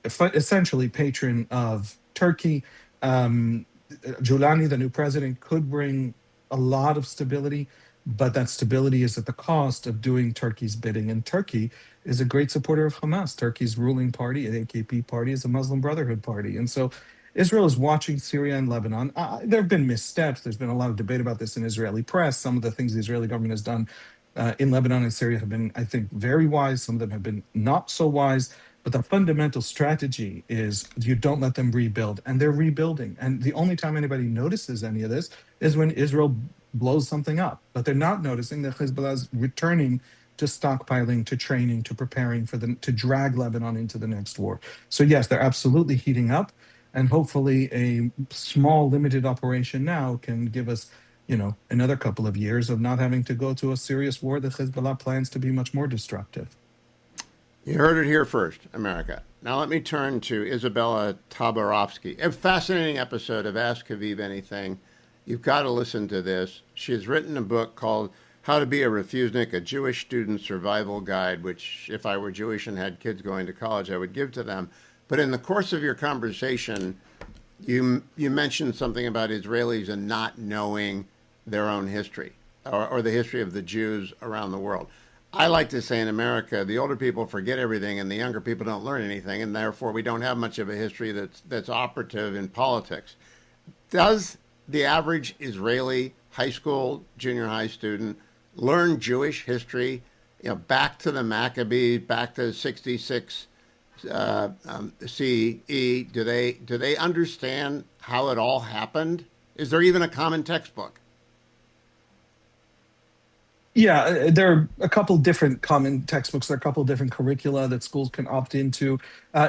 essentially patron of Turkey. Giuliani, the new president, could bring a lot of stability, but that stability is at the cost of doing Turkey's bidding. And Turkey is a great supporter of Hamas. Turkey's ruling party, the AKP party, is a Muslim Brotherhood party. And so Israel is watching Syria and Lebanon. There have been missteps. There's been a lot of debate about this in Israeli press. Some of the things the Israeli government has done in Lebanon and Syria have been, I think, very wise. Some of them have been not so wise. But the fundamental strategy is you don't let them rebuild, and they're rebuilding. And the only time anybody notices any of this is when Israel blows something up. But they're not noticing that Hezbollah is returning to stockpiling, to training, to preparing to drag Lebanon into the next war. So yes, they're absolutely heating up, and hopefully a small, limited operation now can give us, another couple of years of not having to go to a serious war that Hezbollah plans to be much more destructive. You heard it here first, America. Now let me turn to Isabella Tabarovsky. A fascinating episode of Ask Haviv Anything. You've got to listen to this. She has written a book called How to Be a Refusnik, a Jewish Student Survival Guide, which if I were Jewish and had kids going to college, I would give to them. But in the course of your conversation, you mentioned something about Israelis and not knowing their own history or the history of the Jews around the world. I like to say in America, the older people forget everything and the younger people don't learn anything, and therefore we don't have much of a history that's operative in politics. Does the average Israeli high school, junior high student learn Jewish history, back to the Maccabees, back to 66 CE, do they understand how it all happened? Is there even a common textbook? Yeah, there are a couple different common textbooks. There are a couple different curricula that schools can opt into.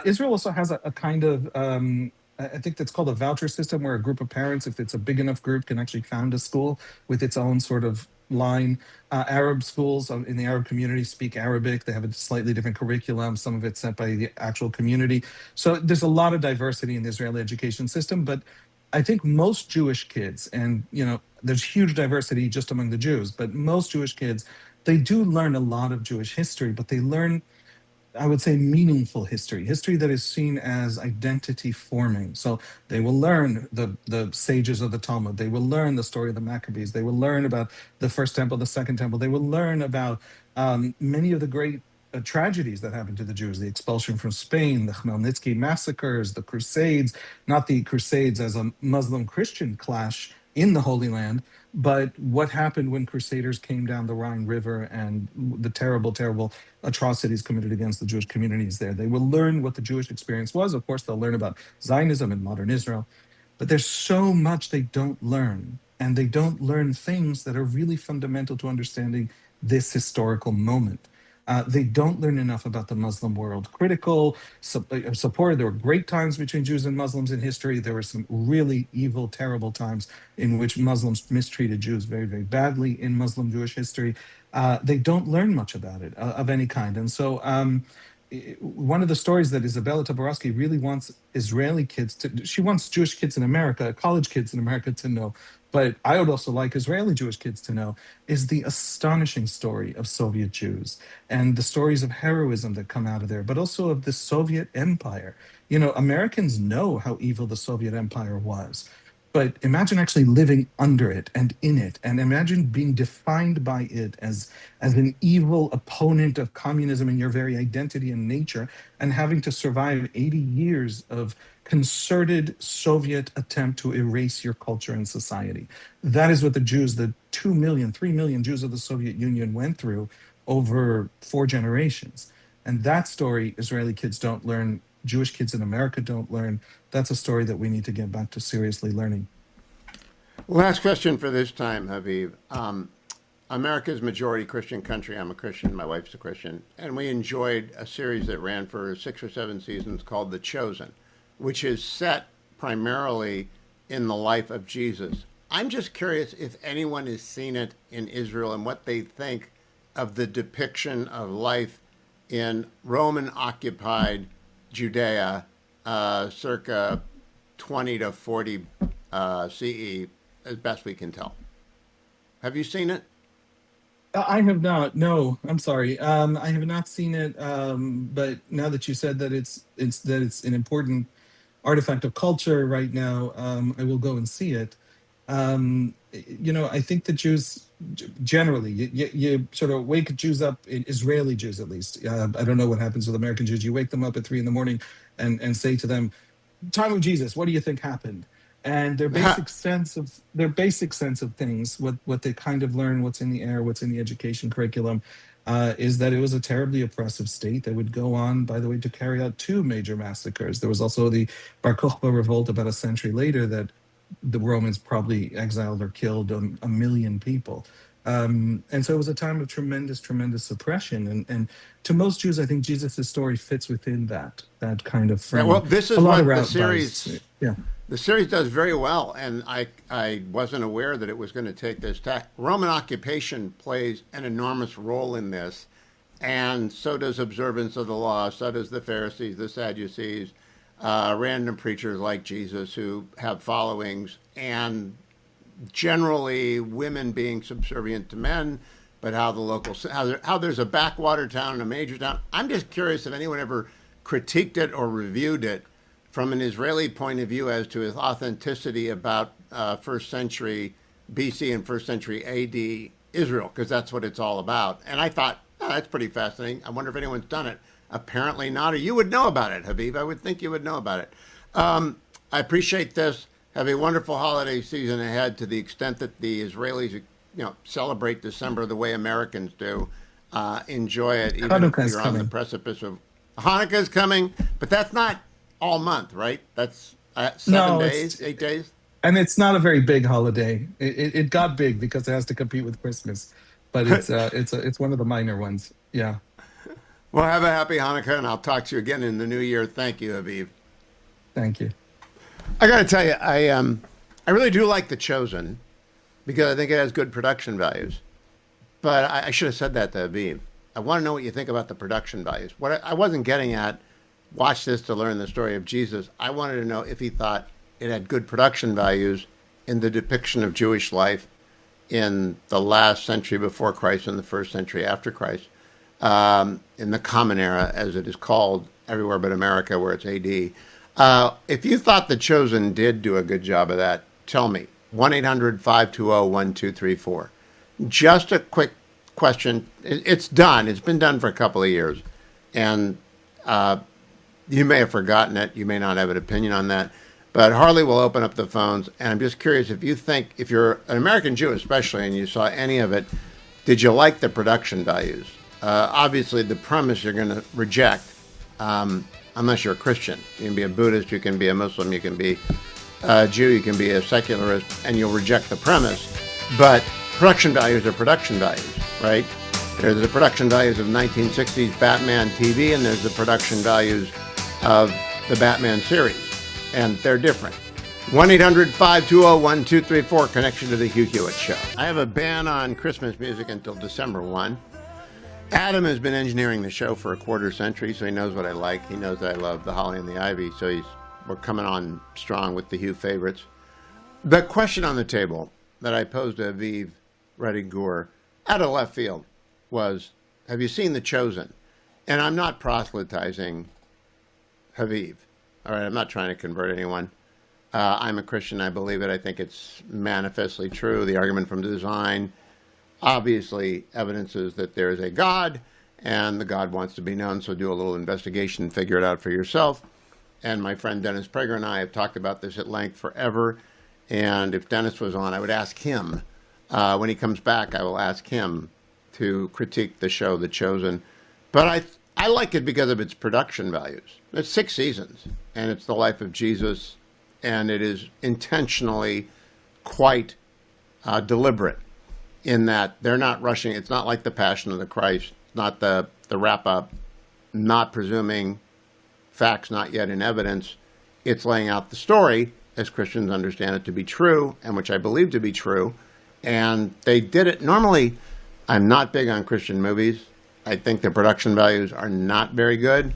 Israel also has a kind of, I think that's called a voucher system, where a group of parents, if it's a big enough group, can actually found a school with its own sort of line. Arab schools in the Arab community speak Arabic. They have a slightly different curriculum. Some of it's set by the actual community. So there's a lot of diversity in the Israeli education system, but I think most Jewish kids, and there's huge diversity just among the Jews, but most Jewish kids, they do learn a lot of Jewish history, but they learn, I would say, meaningful history, history that is seen as identity forming. So they will learn the sages of the Talmud. They will learn the story of the Maccabees. They will learn about the first temple, the second temple. They will learn about many of the great tragedies that happened to the Jews: the expulsion from Spain, the Khmelnytsky massacres, the Crusades, not the Crusades as a Muslim Christian clash in the Holy Land, but what happened when Crusaders came down the Rhine River and the terrible, terrible atrocities committed against the Jewish communities there. They will learn what the Jewish experience was. Of course, they'll learn about Zionism and modern Israel, but there's so much they don't learn. And they don't learn things that are really fundamental to understanding this historical moment. They don't learn enough about the Muslim world. Critical support. There were great times between Jews and Muslims in history. There were some really evil, terrible times in which Muslims mistreated Jews very, very badly in Muslim Jewish history. They don't learn much about it of any kind. And so one of the stories that Isabella Taborowski really wants Israeli kids to, she wants Jewish kids in America, college kids in America to know, but I would also like Israeli Jewish kids to know, is the astonishing story of Soviet Jews and the stories of heroism that come out of there, but also of the Soviet Empire. Americans know how evil the Soviet Empire was, but imagine actually living under it and in it, and imagine being defined by it as an evil opponent of communism in your very identity and nature, and having to survive 80 years of concerted Soviet attempt to erase your culture and society. That is what the Jews, the 2 million, 3 million Jews of the Soviet Union went through over 4 generations. And that story, Israeli kids don't learn, Jewish kids in America don't learn. That's a story that we need to get back to seriously learning. Last question for this time, Haviv. America's majority Christian country. I'm a Christian. My wife's a Christian. And we enjoyed a series that ran for 6 or 7 seasons called The Chosen, which is set primarily in the life of Jesus. I'm just curious if anyone has seen it in Israel and what they think of the depiction of life in Roman-occupied Judea, circa 20 to 40 CE, as best we can tell. Have you seen it? I have not. No, I'm sorry. I have not seen it. But now that you said that it's an important artifact of culture right now, I will go and see it. I think the Jews generally, you sort of wake Jews up, Israeli Jews at least. I don't know what happens with American Jews. You wake them up at 3 a.m. and say to them, "Time of Jesus, what do you think happened?" And their basic sense of things, what they kind of learn, what's in the air, what's in the education curriculum, is that it was a terribly oppressive state that would go on, by the way, to carry out 2 major massacres. There was also the Bar Kokhba revolt about a century later that the Romans probably exiled or killed a million people. And so it was a time of tremendous, tremendous suppression. And to most Jews, I think Jesus' story fits within that kind of frame. Yeah, well, this is what the series... Yeah. The series does very well, and I wasn't aware that it was going to take this tack. Roman occupation plays an enormous role in this, and so does observance of the law, so does the Pharisees, the Sadducees, random preachers like Jesus who have followings, and generally women being subservient to men, but how the local, how there's a backwater town and a major town. I'm just curious if anyone ever critiqued it or reviewed it from an Israeli point of view as to its authenticity about 1st century BC and 1st century AD Israel, because that's what it's all about. And I thought, that's pretty fascinating. I wonder if anyone's done it. Apparently not, or you would know about it, Haviv. I would think you would know about it. I appreciate this. Have a wonderful holiday season ahead, to the extent that the Israelis, celebrate December the way Americans do. Enjoy it, even if you're on the precipice of Hanukkah's coming, but that's not all month, right? That's 7 No, days, 8 days. and it's not a very big holiday. It got big because it has to compete with Christmas, but it's one of the minor ones. Yeah. Well, have a happy Hanukkah, and I'll talk to you again in the new year. Thank you, Aviv. Thank you. I got to tell you, I really do like The Chosen because I think it has good production values. But I should have said that to Aviv. I want to know what you think about the production values. What I wasn't getting at, watch this to learn the story of Jesus. I wanted to know if he thought it had good production values in the depiction of Jewish life in the last century before Christ and the first century after Christ, in the Common Era, as it is called everywhere but America, where it's AD. If you thought The Chosen did do a good job of that, tell me. 1-800-520-1234. Just a quick question. It's done. It's been done for a couple of years. And you may have forgotten it. You may not have an opinion on that. But Harley will open up the phones. And I'm just curious if you think, if you're an American Jew especially, and you saw any of it, did you like the production values? Obviously, the premise you're going to reject, unless you're a Christian. You can be a Buddhist, you can be a Muslim, you can be a Jew, you can be a secularist, and you'll reject the premise. But production values are production values, right? There's the production values of 1960s Batman TV, and there's the production values of the Batman series, and they're different. 1-800-520-1234, connection to the Hugh Hewitt Show. I have a ban on Christmas music until December 1. Adam has been engineering the show for a quarter century, so he knows what I like. He knows that I love the Holly and the Ivy, so we're coming on strong with the Hugh favorites. The question on the table that I posed to Aviv Reddy-Gur out of left field was, have you seen The Chosen? And I'm not proselytizing Aviv. All right, I'm not trying to convert anyone. I'm a Christian. I believe it. I think it's manifestly true. The argument from design obviously evidences that there is a God, and the God wants to be known, so do a little investigation and figure it out for yourself. And my friend Dennis Prager and I have talked about this at length forever, and if Dennis was on, I would ask him. When he comes back, I will ask him to critique the show, The Chosen. But I like it because of its production values. It's 6 seasons, and it's the life of Jesus, and it is intentionally quite deliberate in that they're not rushing. It's not like the Passion of the Christ, not the wrap-up, not presuming facts not yet in evidence. It's laying out the story as Christians understand it to be true, and which I believe to be true. And they did it. Normally, I'm not big on Christian movies. I think the production values are not very good.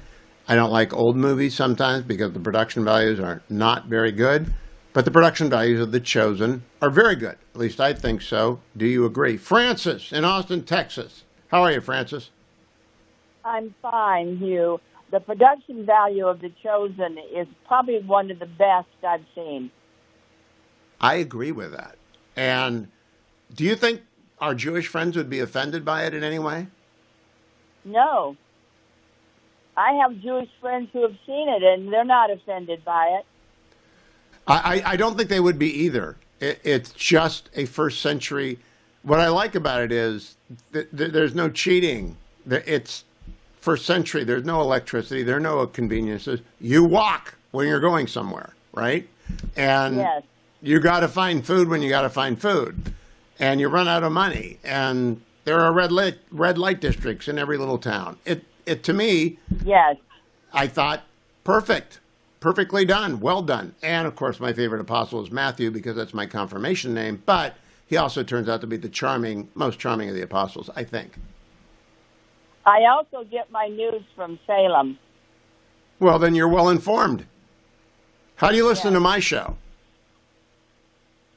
I don't like old movies sometimes because the production values are not very good. But the production values of The Chosen are very good. At least I think so. Do you agree? Francis in Austin, Texas. How are you, Francis? I'm fine, Hugh. The production value of The Chosen is probably one of the best I've seen. I agree with that. And do you think our Jewish friends would be offended by it in any way? No. I have Jewish friends who have seen it, and they're not offended by it. I don't think they would be either. It's just a first century. What I like about it is there's no cheating. It's first century. There's no electricity. There are no conveniences. You walk when you're going somewhere, right? And yes. You got to find food when you got to find food. And you run out of money. And there are red light districts in every little town. It to me, yes, I thought perfectly done, well done. And of course, my favorite apostle is Matthew because that's my confirmation name. But he also turns out to be the most charming of the apostles, I think. I also get my news from Salem. Well, then you're well informed. How do you listen to my show?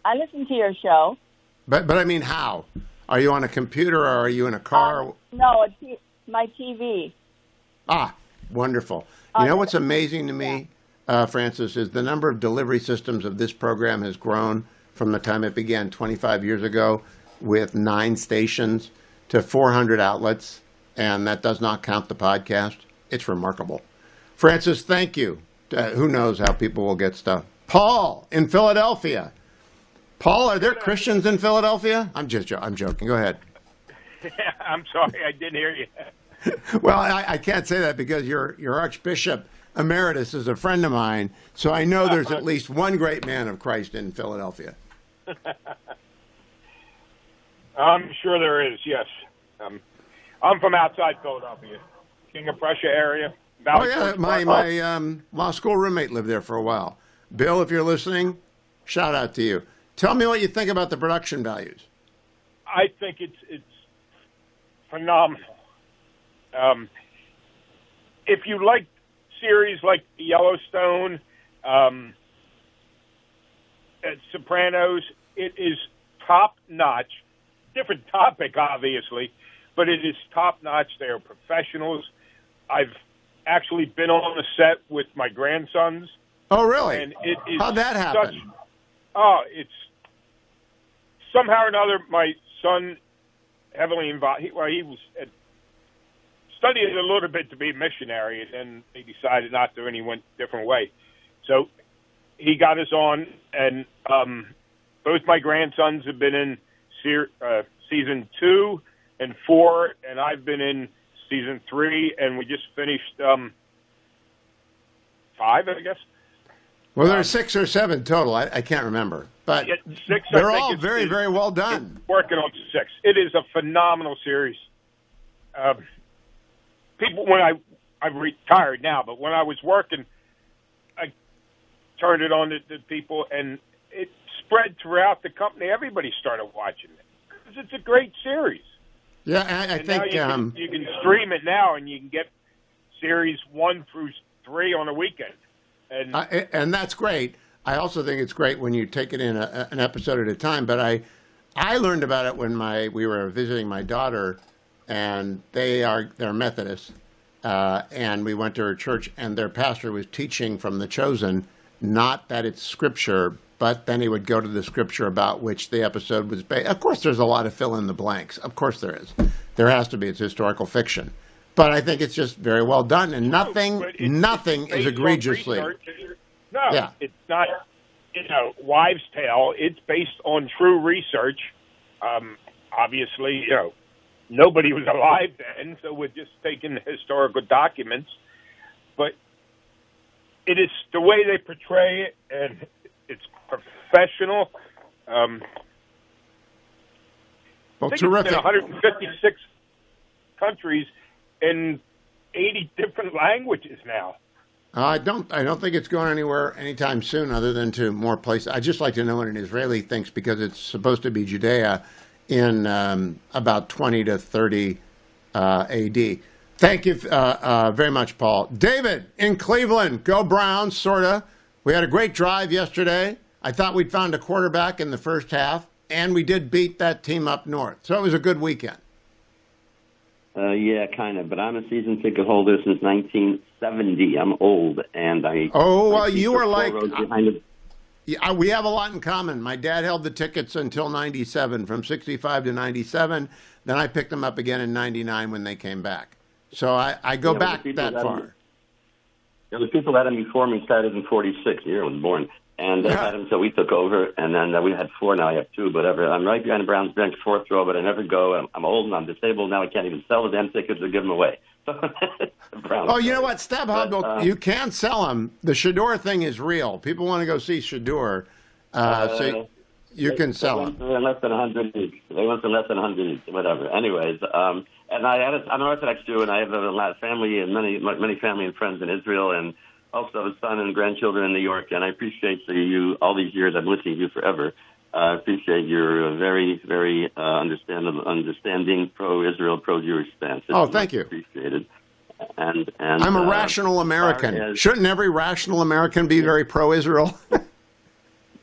I listen to your show. But I mean, how? Are you on a computer or are you in a car? No, it's my TV. Ah, wonderful. You know what's amazing to me, Francis, is the number of delivery systems of this program has grown from the time it began 25 years ago with 9 stations to 400 outlets, and that does not count the podcast. It's remarkable. Francis, thank you. Who knows how people will get stuff. Paul in Philadelphia. Paul, are there Christians in Philadelphia? I'm joking. Go ahead. I'm sorry, I didn't hear you. Well, I can't say that because your Archbishop Emeritus is a friend of mine, so I know there's at least one great man of Christ in Philadelphia. I'm sure there is, yes. I'm from outside Philadelphia, King of Prussia area. Valley Oh, yeah, Forge my Park. law school roommate lived there for a while. Bill, if you're listening, shout out to you. Tell me what you think about the production values. I think it's phenomenal. If you like series like Yellowstone, Sopranos, it is top notch. Different topic, obviously, but it is top notch. They are professionals. I've actually been on the set with my grandsons. Oh, really? And it is How'd that happen? It's somehow or another. My son heavily involved. He was studied a little bit to be a missionary, and then he decided not to, and he went a different way. So he got us on, and both my grandsons have been in season 2 and 4, and I've been in season 3, and we just finished 5, I guess. Well, there's 6 or 7 total. I can't remember, but 6. they're all very, very well done. Working on 6. It is a phenomenal series. People, when I'm retired now, but when I was working, I turned it on to people, and it spread throughout the company. Everybody started watching it because it's a great series. Yeah, I think now you can stream it now, and you can get series 1 through 3 on a weekend. And that's great. I also think it's great when you take it in an episode at a time. But I learned about it when we were visiting my daughter, and they're Methodists, and we went to her church, and their pastor was teaching from The Chosen, not that it's scripture, but then he would go to the scripture about which the episode was based. Of course, there's a lot of fill in the blanks. Of course there is. There has to be. It's historical fiction. But I think it's just very well done, and nothing is egregiously. No, yeah. It's not, wives' tale. It's based on true research. Obviously, nobody was alive then, so we're just taking historical documents. But it is the way they portray it, and it's professional. Well, I think terrific. It's in 156 countries in 80 different languages now. I don't think it's going anywhere anytime soon, other than to more places. I'd just like to know what an Israeli thinks, because it's supposed to be Judea in about 20 to 30 AD. Thank you very much, Paul. David in Cleveland, go Browns, sorta. We had a great drive yesterday. I thought we'd found a quarterback in the first half, and we did beat that team up north. So it was a good weekend. Yeah, kind of. But I'm a season ticket holder since 1970. I'm old, and I. Oh, well, you were like. Yeah, we have a lot in common. My dad held the tickets until 97, from 65 to 97. Then I picked them up again in 99 when they came back. So I go back that far. The people that had me before me started in 46. The year I was born. And they had them, so we took over, and then we had 4. Now I have 2, whatever. I'm right behind the Browns bench, 4th row, but I never go. I'm old and I'm disabled now. I can't even sell the damn tickets or give them away. Oh, you know what, StubHub, you can sell them. The Shador thing is real. People want to go see Shador, so you can sell them. They're less than 100 each. They went to less than 100 each, whatever. Anyways, and I'm an Orthodox Jew, and I have a lot of family and many family and friends in Israel, and also a son and grandchildren in New York, and I appreciate you all these years. I've been listening to you forever. I appreciate your very, very understanding pro-Israel, pro-Jewish stance. Oh, thank you. Appreciated. And I'm a rational American. Shouldn't every rational American be very pro-Israel?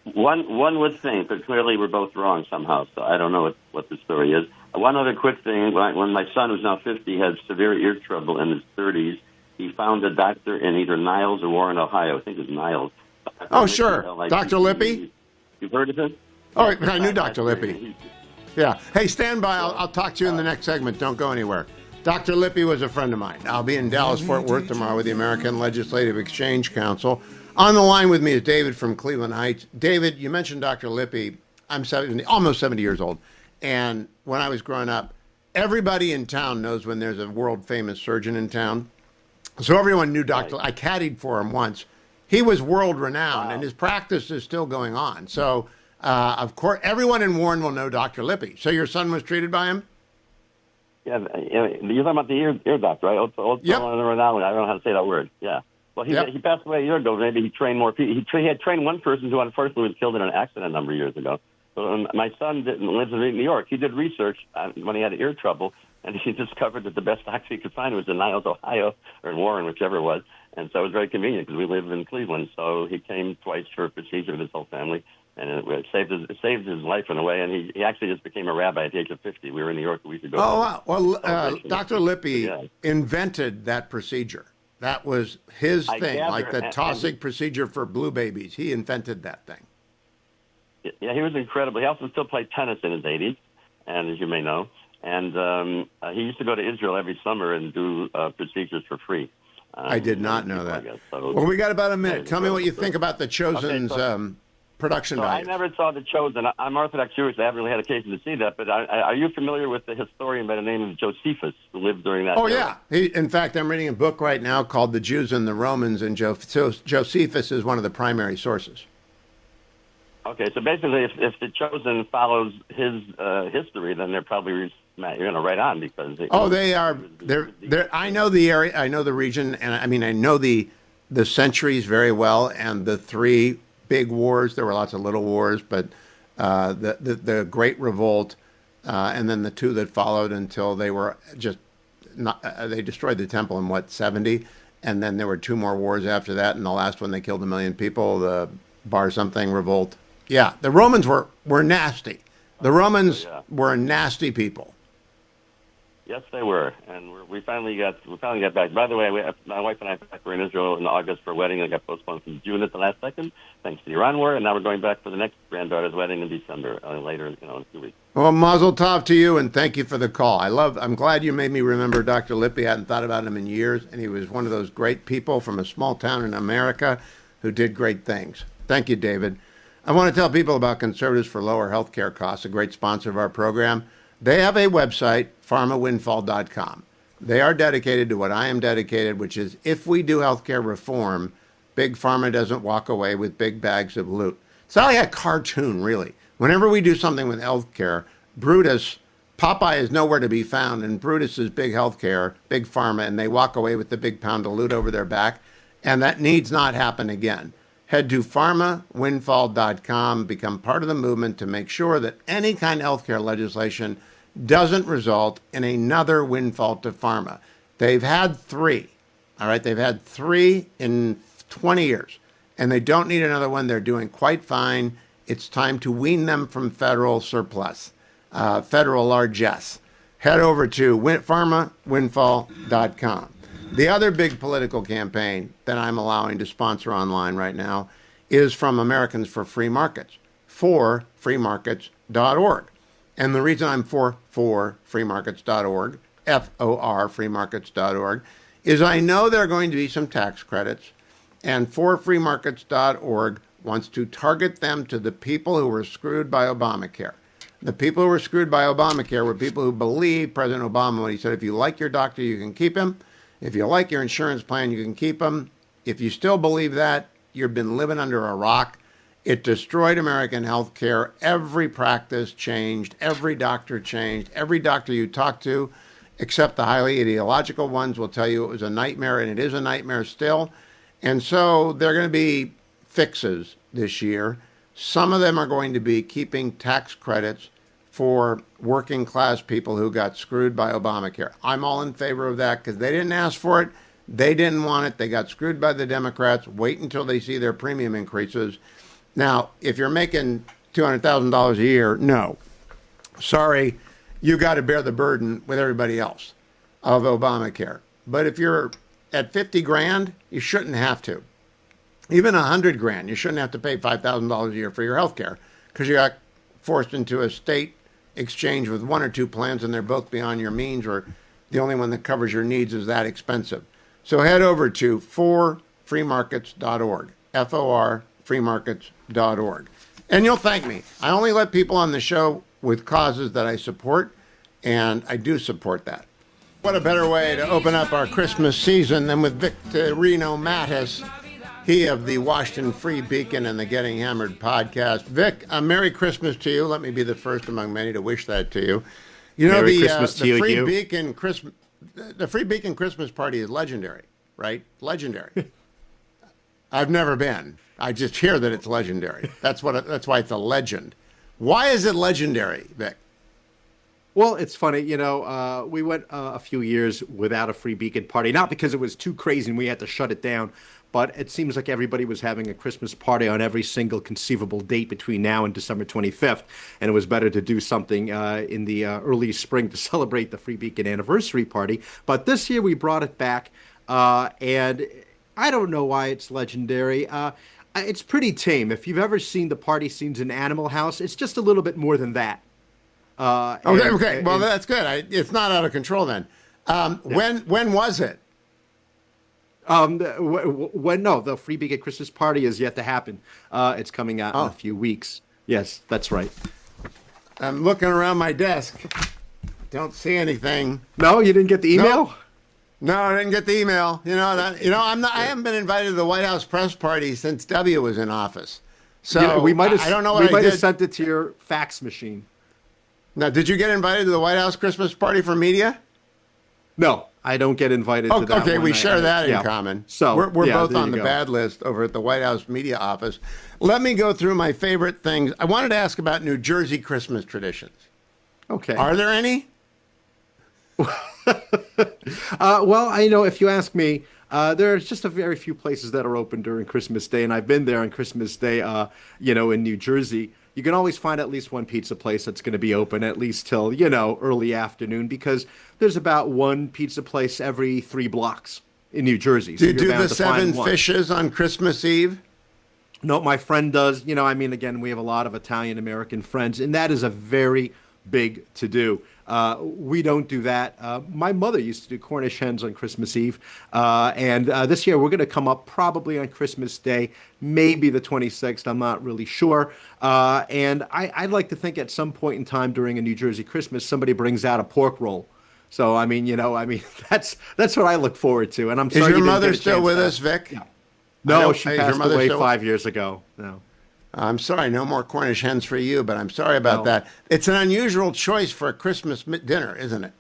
One would think, but clearly we're both wrong somehow, so I don't know what the story is. One other quick thing, when my son, who's now 50, had severe ear trouble in his 30s, he found a doctor in either Niles or Warren, Ohio. I think it was Niles. Oh, sure. Dr. Lippy? You've heard of him? Oh, I knew Dr. Lippy. Yeah. Hey, stand by. I'll talk to you in the next segment. Don't go anywhere. Dr. Lippy was a friend of mine. I'll be in Dallas, Fort Worth tomorrow with the American Legislative Exchange Council. On the line with me is David from Cleveland Heights. David, you mentioned Dr. Lippy. I'm almost 70 years old. And when I was growing up, everybody in town knows when there's a world famous surgeon in town. So everyone knew Dr. Right. I caddied for him once. He was world renowned, Wow. and his practice is still going on. So, of course, everyone in Warren will know Dr. Lippy. So your son was treated by him? Yeah, you're talking about the ear doctor, right? Yep. I don't know how to say that word. Yeah. Well, he passed away a year ago. Maybe he trained more people. He had trained one person who unfortunately was killed in an accident a number of years ago. So my son lives in New York. He did research when he had ear trouble, and he discovered that the best doctor he could find was in Niles, Ohio, or in Warren, whichever it was. And so it was very convenient because we live in Cleveland. So he came twice for a procedure with his whole family, and it saved his life in a way. And he actually just became a rabbi at the age of 50. We were in New York a week ago. Oh, wow. Well, Dr. Lippy invented that procedure. That was his thing, like the Taussig procedure for blue babies. He invented that thing. Yeah, he was incredible. He also still played tennis in his 80s, and as you may know. And he used to go to Israel every summer and do procedures for free. I did not know that. So, well, we got about a minute. Tell me what you think about The Chosen's production value. I never saw The Chosen. I'm Orthodox Jewish. I haven't really had occasion to see that. But are you familiar with the historian by the name of Josephus who lived during that era? Yeah. In fact, I'm reading a book right now called The Jews and the Romans, and Josephus is one of the primary sources. Okay, so basically, if The Chosen follows his history, then they're probably right on because they are. They're. I know the area. I know the region, and I know the centuries very well, and the three big wars. There were lots of little wars, but the Great Revolt, and then the two that followed until they were just not. They destroyed the temple in 70, and then there were two more wars after that, and the last one they killed 1 million people. The Bar something revolt. Yeah, the Romans were nasty. The Romans were nasty people. Yes, they were, and we finally got back. By the way, my wife and I were in Israel in August for a wedding that got postponed from June at the last second, thanks to the Iran war, and now we're going back for the next granddaughter's wedding in December, later, in a few weeks. Well, mazel tov to you, and thank you for the call. I'm glad you made me remember Dr. Lippy. I hadn't thought about him in years, and he was one of those great people from a small town in America who did great things. Thank you, David. I want to tell people about Conservatives for Lower Health Care Costs, a great sponsor of our program. They have a website, pharmawindfall.com. They are dedicated to what I am dedicated, which is if we do healthcare reform, Big Pharma doesn't walk away with big bags of loot. It's not like a cartoon, really. Whenever we do something with healthcare, Popeye is nowhere to be found, and Brutus is big healthcare, Big Pharma, and they walk away with the big pound of loot over their back, and that needs not happen again. Head to pharmawindfall.com, become part of the movement to make sure that any kind of healthcare legislation doesn't result in another windfall to pharma. They've had 3, all right? They've had 3 in 20 years, and they don't need another one. They're doing quite fine. It's time to wean them from federal surplus, federal largesse. Head over to pharmawindfall.com. The other big political campaign that I'm allowing to sponsor online right now is from Americans for Free Markets, for freemarkets.org. And the reason I'm for freemarkets.org, F-O-R, freemarkets.org, is I know there are going to be some tax credits, and for freemarkets.org wants to target them to the people who were screwed by Obamacare. The people who were screwed by Obamacare were people who believed President Obama when he said, if you like your doctor, you can keep him. If you like your insurance plan, you can keep them. If you still believe that, you've been living under a rock. It destroyed American health care. Every practice changed. Every doctor changed. Every doctor you talk to, except the highly ideological ones, will tell you it was a nightmare, and it is a nightmare still. And so there are going to be fixes this year. Some of them are going to be keeping tax credits for working class people who got screwed by Obamacare. I'm all in favor of that because they didn't ask for it. They didn't want it. They got screwed by the Democrats. Wait until they see their premium increases. Now, if you're making $200,000 a year, no. Sorry, you got to bear the burden with everybody else of Obamacare. But if you're at 50 grand, you shouldn't have to. Even 100 grand, you shouldn't have to pay $5,000 a year for your health care because you got forced into a state exchange with 1 or 2 plans and they're both beyond your means, or the only one that covers your needs is that expensive. So head over to forfreemarkets.org, F-O-R, freemarkets.org. And you'll thank me. I only let people on the show with causes that I support, and I do support that. What a better way to open up our Christmas season than with Victorino Mattis, he of the Washington Free Beacon and the Getting Hammered podcast. Vic, a Merry Christmas to you. Let me be the first among many to wish that to you. You know, Merry Christmas to you, Free Hugh. Beacon Christmas, the Free Beacon Christmas party is legendary, right? Legendary. I've never been. I just hear that it's legendary. That's why it's a legend. Why is it legendary, Vic? Well, it's funny, we went a few years without a Free Beacon party, not because it was too crazy and we had to shut it down, but it seems like everybody was having a Christmas party on every single conceivable date between now and December 25th, and it was better to do something in the early spring to celebrate the Free Beacon anniversary party. But this year we brought it back, and I don't know why it's legendary. It's pretty tame. If you've ever seen the party scenes in Animal House, it's just a little bit more than that. Okay. Well, that's good. It's not out of control then. When was it? The Free Beacon Christmas party is yet to happen. It's coming out in a few weeks. Yes, that's right. I'm looking around my desk. Don't see anything. No, you didn't get the email? No, I didn't get the email. I haven't been invited to the White House press party since W was in office. So we might have. I don't know what we might I have did. sent it to your fax machine. Now, did you get invited to the White House Christmas party for media? No, I don't get invited to that. Okay, one. we share that in common. So we're both there on you the go. bad list over at the White House media office. Let me go through my favorite things. I wanted to ask about New Jersey Christmas traditions. Okay. Are there any? Well, if you ask me, there's just a very few places that are open during Christmas Day, and I've been there on Christmas Day, in New Jersey. You can always find at least one pizza place that's going to be open at least till, early afternoon, because there's about one pizza place every 3 blocks in New Jersey. Do So you do you're bound the to find 7 one. fishes on Christmas Eve? No, my friend does. Again, we have a lot of Italian-American friends, and that is a very big to-do. We don't do that. My mother used to do Cornish hens on Christmas Eve, and this year we're going to come up probably on Christmas Day, maybe the 26th. I'm not really sure. And I'd like to think at some point in time during a New Jersey Christmas, somebody brings out a pork roll. So that's what I look forward to. And I'm sorry. Is your you didn't mother get a still chance with to- us, Vic? No, she Is your passed mother away still- 5 years ago. No. I'm sorry, no more Cornish hens for you, but I'm sorry about that. It's an unusual choice for a Christmas dinner, isn't it?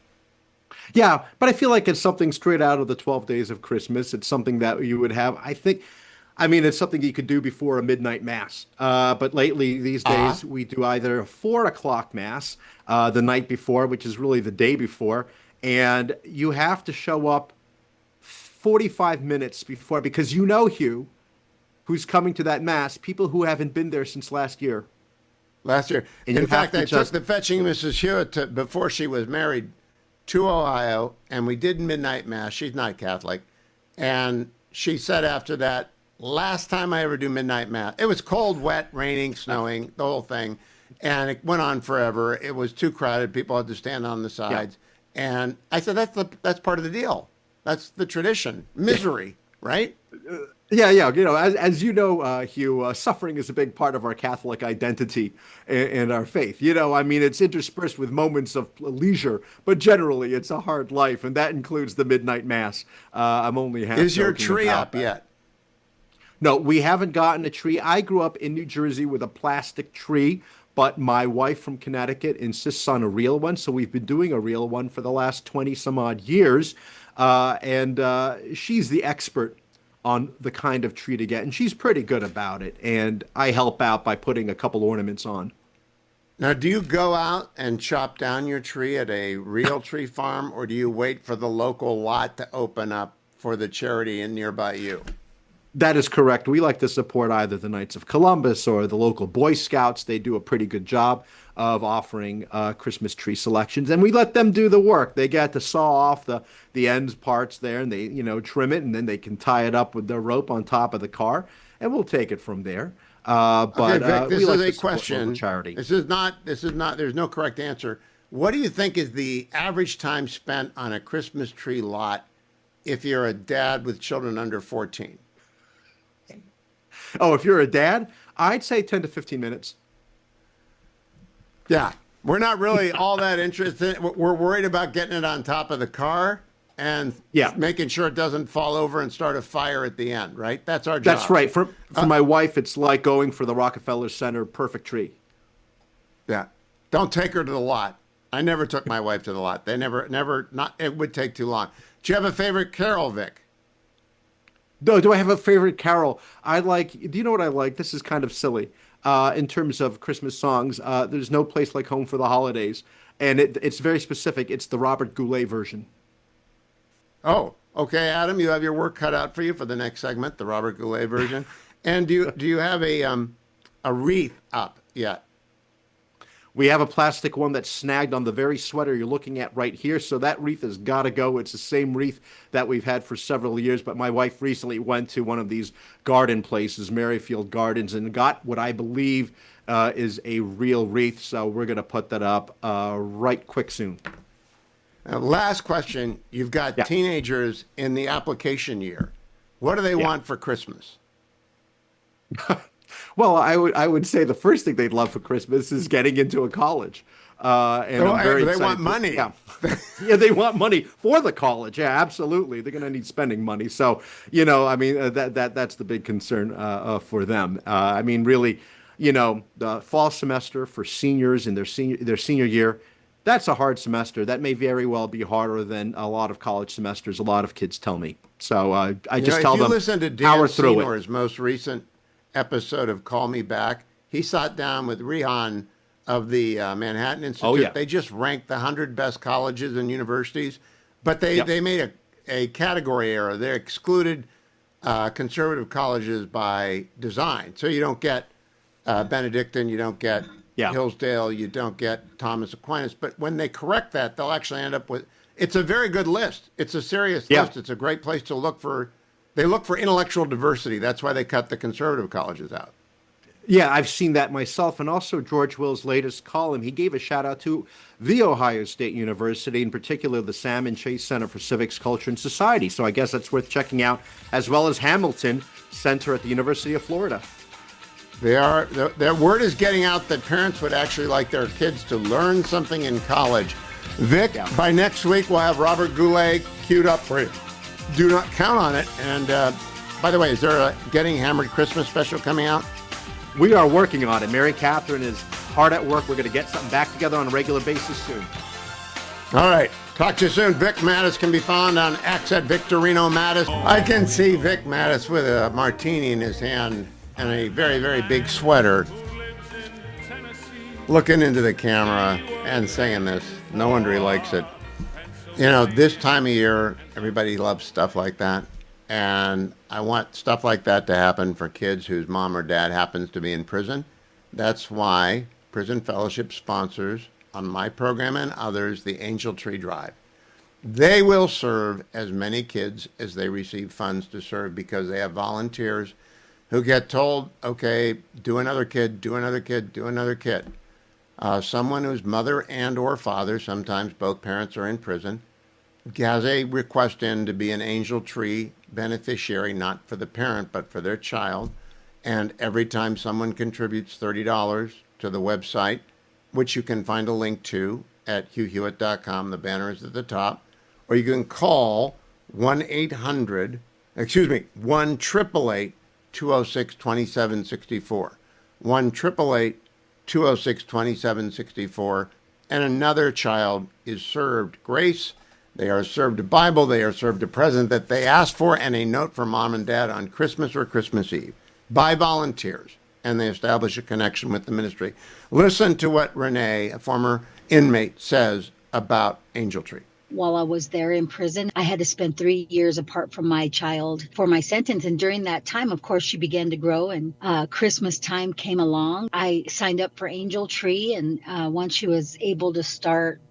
Yeah, but I feel like it's something straight out of the 12 Days of Christmas. It's something that you would have. It's something you could do before a midnight mass. But lately, these days, we do either a 4 o'clock mass the night before, which is really the day before, and you have to show up 45 minutes before, because Hugh, who's coming to that mass, people who haven't been there since last year. And in fact, I took the Fetching Mrs. Hewitt before she was married to Ohio, and we did midnight mass. She's not Catholic. And she said after that, last time I ever do midnight mass, it was cold, wet, raining, snowing, the whole thing. And it went on forever. It was too crowded. People had to stand on the sides. Yeah. And I said, that's part of the deal. That's the tradition. Misery, right? Yeah. As Hugh, suffering is a big part of our Catholic identity and our faith. It's interspersed with moments of leisure, but generally it's a hard life, and that includes the midnight mass. I'm only half. Is your joking tree about up that. yet? No, we haven't gotten a tree. I grew up in New Jersey with a plastic tree, but my wife from Connecticut insists on a real one, so we've been doing a real one for the last 20 some odd years, and she's the expert on the kind of tree to get, and she's pretty good about it, and I help out by putting a couple ornaments on. Now, do you go out and chop down your tree at a real tree farm, or do you wait for the local lot to open up for the charity in nearby you? That is correct. We like to support either the Knights of Columbus or the local Boy Scouts. They do a pretty good job of offering Christmas tree selections, and we let them do the work. They get to saw off the ends parts there, and they trim it, and then they can tie it up with their rope on top of the car, and we'll take it from there. Okay, Vic, this we like is to a support question. local charity. This is not. There's no correct answer. What do you think is the average time spent on a Christmas tree lot if you're a dad with children under 14? Oh, if you're a dad, I'd say 10 to 15 minutes. Yeah. We're not really all that interested. We're worried about getting it on top of the car and making sure it doesn't fall over and start a fire at the end, right? That's our job. That's right. For my wife, it's like going for the Rockefeller Center perfect tree. Yeah. Don't take her to the lot. I never took my wife to the lot. They it would take too long. Do you have a favorite carol, Vic? No, do I have a favorite carol? Do you know what I like? This is kind of silly. In terms of Christmas songs, there's no place like home for the holidays. And it's very specific. It's the Robert Goulet version. Oh, okay, Adam, you have your work cut out for you for the next segment, the Robert Goulet version. And do you have a wreath up yet? We have a plastic one that's snagged on the very sweater you're looking at right here. So that wreath has got to go. It's the same wreath that we've had for several years. But my wife recently went to one of these garden places, Merrifield Gardens, and got what I believe is a real wreath. So we're going to put that up right quick soon. Now, last question. You've got teenagers in the application year. What do they want for Christmas? Well, I would say the first thing they'd love for Christmas is getting into a college. And I'm very they excited want money. Yeah, they want money for the college. Yeah, absolutely. They're going to need spending money. So, that's the big concern for them. Really, the fall semester for seniors in their senior year, that's a hard semester. That may very well be harder than a lot of college semesters. A lot of kids tell me. So I just tell them, if you listen to Dan Senor's most recent episode of Call Me Back, he sat down with Rehan of the Manhattan Institute. Oh, yeah. They just ranked the 100 best colleges and universities, but they made a category error. They excluded conservative colleges by design. So you don't get Benedictine, you don't get Hillsdale, you don't get Thomas Aquinas. But when they correct that, they'll actually end up with, it's a very good list. It's a serious list. It's a great place to look for. They look for intellectual diversity. That's why they cut the conservative colleges out. Yeah, I've seen that myself. And also George Will's latest column, he gave a shout out to The Ohio State University, in particular the Salmon Chase Center for Civics, Culture, and Society. So I guess that's worth checking out, as well as Hamilton Center at the University of Florida. Their word is getting out that parents would actually like their kids to learn something in college. Vic, by next week, we'll have Robert Goulet queued up for you. Do not count on it. And by the way, is there a Getting Hammered Christmas special coming out? We are working on it. Mary Catherine is hard at work. We're going to get something back together on a regular basis soon. All right. Talk to you soon. Vic Mattis can be found on X at Victorino Mattis. I can see Vic Mattis with a martini in his hand and a very, very big sweater, looking into the camera and saying this. No wonder he likes it. This time of year, everybody loves stuff like that. And I want stuff like that to happen for kids whose mom or dad happens to be in prison. That's why Prison Fellowship sponsors, on my program and others, the Angel Tree Drive. They will serve as many kids as they receive funds to serve, because they have volunteers who get told, okay, do another kid, do another kid, do another kid. Someone whose mother and or father, sometimes both parents are in prison, has a request in to be an Angel Tree beneficiary, not for the parent, but for their child. And every time someone contributes $30 to the website, which you can find a link to at hughhewitt.com, the banner is at the top, or you can call 1-800-206-2764, 1-888-206-2764, and another child is served grace. They are served a Bible, they are served a present that they asked for, and a note from mom and dad on Christmas or Christmas Eve by volunteers, and they establish a connection with the ministry. Listen to what Renee, a former inmate, says about Angel Tree. While I was there in prison, I had to spend 3 years apart from my child for my sentence. And during that time, of course, she began to grow, and Christmas time came along. I signed up for Angel Tree, and once she was able to start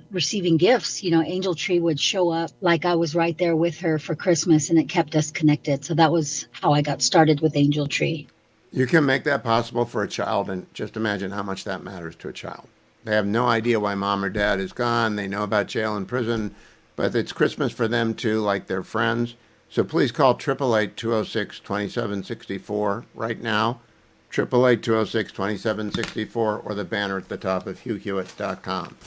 receiving gifts, Angel Tree would show up like I was right there with her for Christmas, and it kept us connected. So that was how I got started with Angel Tree. You can make that possible for a child, and just imagine how much that matters to a child. They have no idea why mom or dad is gone. They know about jail and prison, but it's Christmas for them too, like their friends. So please call 888-206-2764 right now, 888-206-2764, or the banner at the top of HughHewitt.com.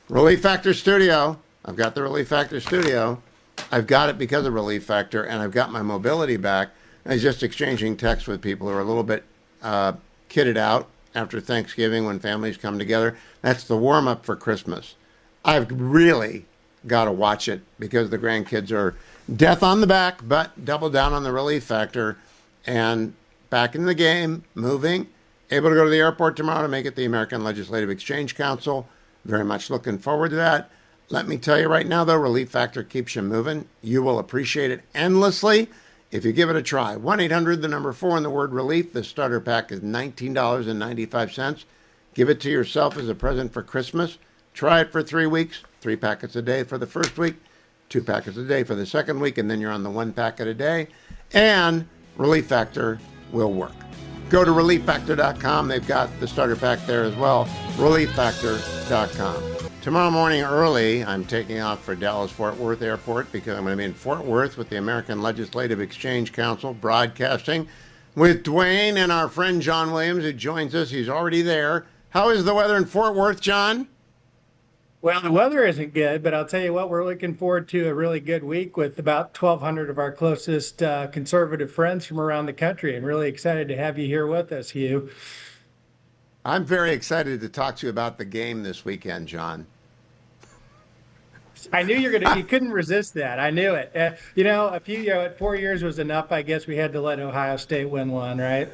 Relief Factor Studio. I've got the Relief Factor Studio. I've got it because of Relief Factor, and I've got my mobility back. I was just exchanging texts with people who are a little bit kitted out after Thanksgiving when families come together. That's the warm-up for Christmas. I've really got to watch it because the grandkids are death on the back, but double down on the Relief Factor and back in the game, moving, able to go to the airport tomorrow to make it the American Legislative Exchange Council. Very much looking forward to that. Let me tell you right now, though, Relief Factor keeps you moving. You will appreciate it endlessly if you give it a try. 1-800, the number 4 and the word relief. The starter pack is $19.95. Give it to yourself as a present for Christmas. Try it for 3 weeks, 3 packets a day for the first week, 2 packets a day for the second week, and then you're on the 1 packet a day. And Relief Factor will work. Go to relieffactor.com. They've got the starter pack there as well. relieffactor.com. Tomorrow morning early, I'm taking off for Dallas-Fort Worth Airport because I'm going to be in Fort Worth with the American Legislative Exchange Council broadcasting with Dwayne and our friend John Williams, who joins us. He's already there. How is the weather in Fort Worth, John? Well, the weather isn't good, but I'll tell you what, we're looking forward to a really good week with about 1,200 of our closest conservative friends from around the country, and really excited to have you here with us, Hugh. I'm very excited to talk to you about the game this weekend, John. I knew you couldn't resist that. I knew it. 4 years was enough. I guess we had to let Ohio State win one, right?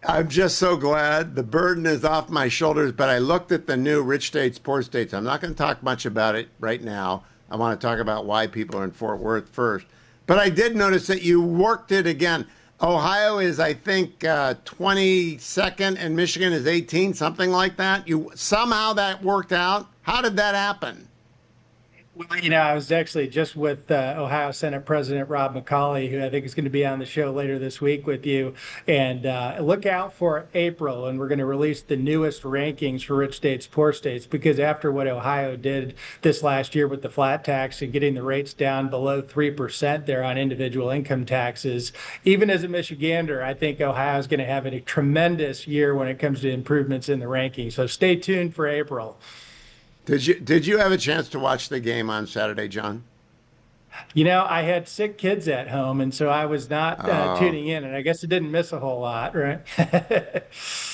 I'm just so glad the burden is off my shoulders, but I looked at the new Rich States, Poor States. I'm not going to talk much about it right now. I want to talk about why people are in Fort Worth first. But I did notice that you worked it again. Ohio is, I think, 22nd and Michigan is 18, something like that. Somehow that worked out. How did that happen? Well, I was actually just with Ohio Senate President Rob McCauley, who I think is going to be on the show later this week with you. And look out for April, and we're going to release the newest rankings for rich states, poor states, because after what Ohio did this last year with the flat tax and getting the rates down below 3% there on individual income taxes, even as a Michigander, I think Ohio is going to have a tremendous year when it comes to improvements in the rankings. So stay tuned for April. Did you have a chance to watch the game on Saturday, John? I had sick kids at home, and so I was not tuning in, and I guess it didn't miss a whole lot, right?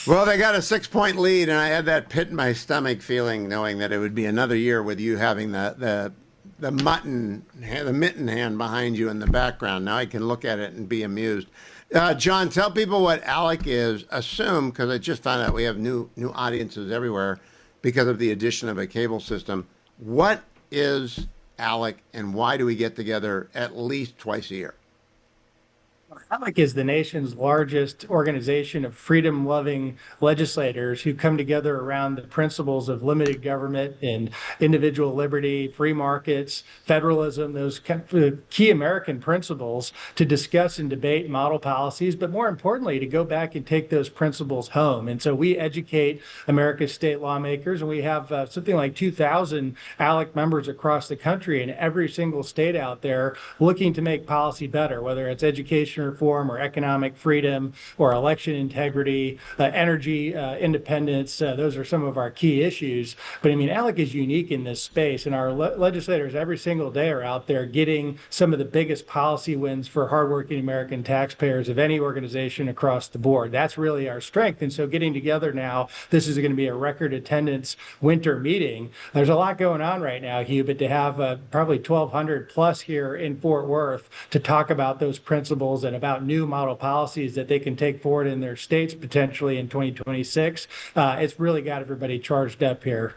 Well, they got a 6-point lead, and I had that pit in my stomach feeling, knowing that it would be another year with you having the mitten hand behind you in the background. Now I can look at it and be amused. John, tell people what ALEC is. Assume, because I just found out we have new audiences everywhere because of the addition of a cable system. What is ALEC, and why do we get together at least twice a year? ALEC is the nation's largest organization of freedom-loving legislators who come together around the principles of limited government and individual liberty, free markets, federalism, those key American principles, to discuss and debate model policies, but more importantly, to go back and take those principles home. And so we educate America's state lawmakers, and we have something like 2,000 ALEC members across the country in every single state out there looking to make policy better, whether it's education reform or economic freedom or election integrity, energy independence. Those are some of our key issues. But I mean, ALEC is unique in this space, and our legislators every single day are out there getting some of the biggest policy wins for hardworking American taxpayers of any organization across the board. That's really our strength. And so getting together now, this is going to be a record attendance winter meeting. There's a lot going on right now, Hugh, but to have probably 1,200 plus here in Fort Worth to talk about those principles and about new model policies that they can take forward in their states potentially in 2026. It's really got everybody charged up here.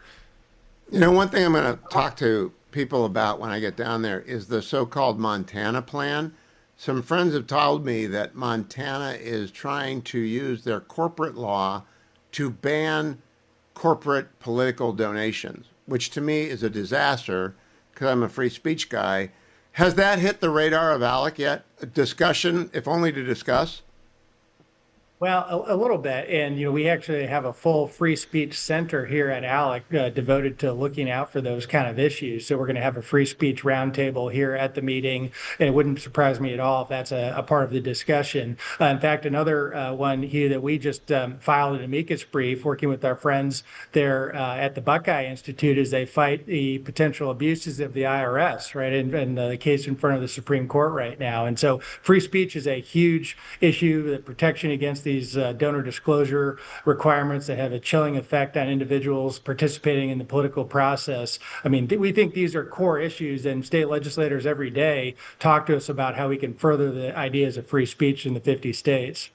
One thing I'm going to talk to people about when I get down there is the so-called Montana plan. Some friends have told me that Montana is trying to use their corporate law to ban corporate political donations, which to me is a disaster because I'm a free speech guy. Has that hit the radar of ALEC yet? A discussion, if only to discuss? Well, a little bit. And, we actually have a full free speech center here at ALEC devoted to looking out for those kind of issues. So we're going to have a free speech roundtable here at the meeting. And it wouldn't surprise me at all if that's a part of the discussion. In fact, another one here that we just filed an amicus brief working with our friends there at the Buckeye Institute as they fight the potential abuses of the IRS, right? And the case in front of the Supreme Court right now. And so free speech is a huge issue, the protection against these donor disclosure requirements that have a chilling effect on individuals participating in the political process. I mean, we think these are core issues, and state legislators every day talk to us about how we can further the ideas of free speech in the 50 states.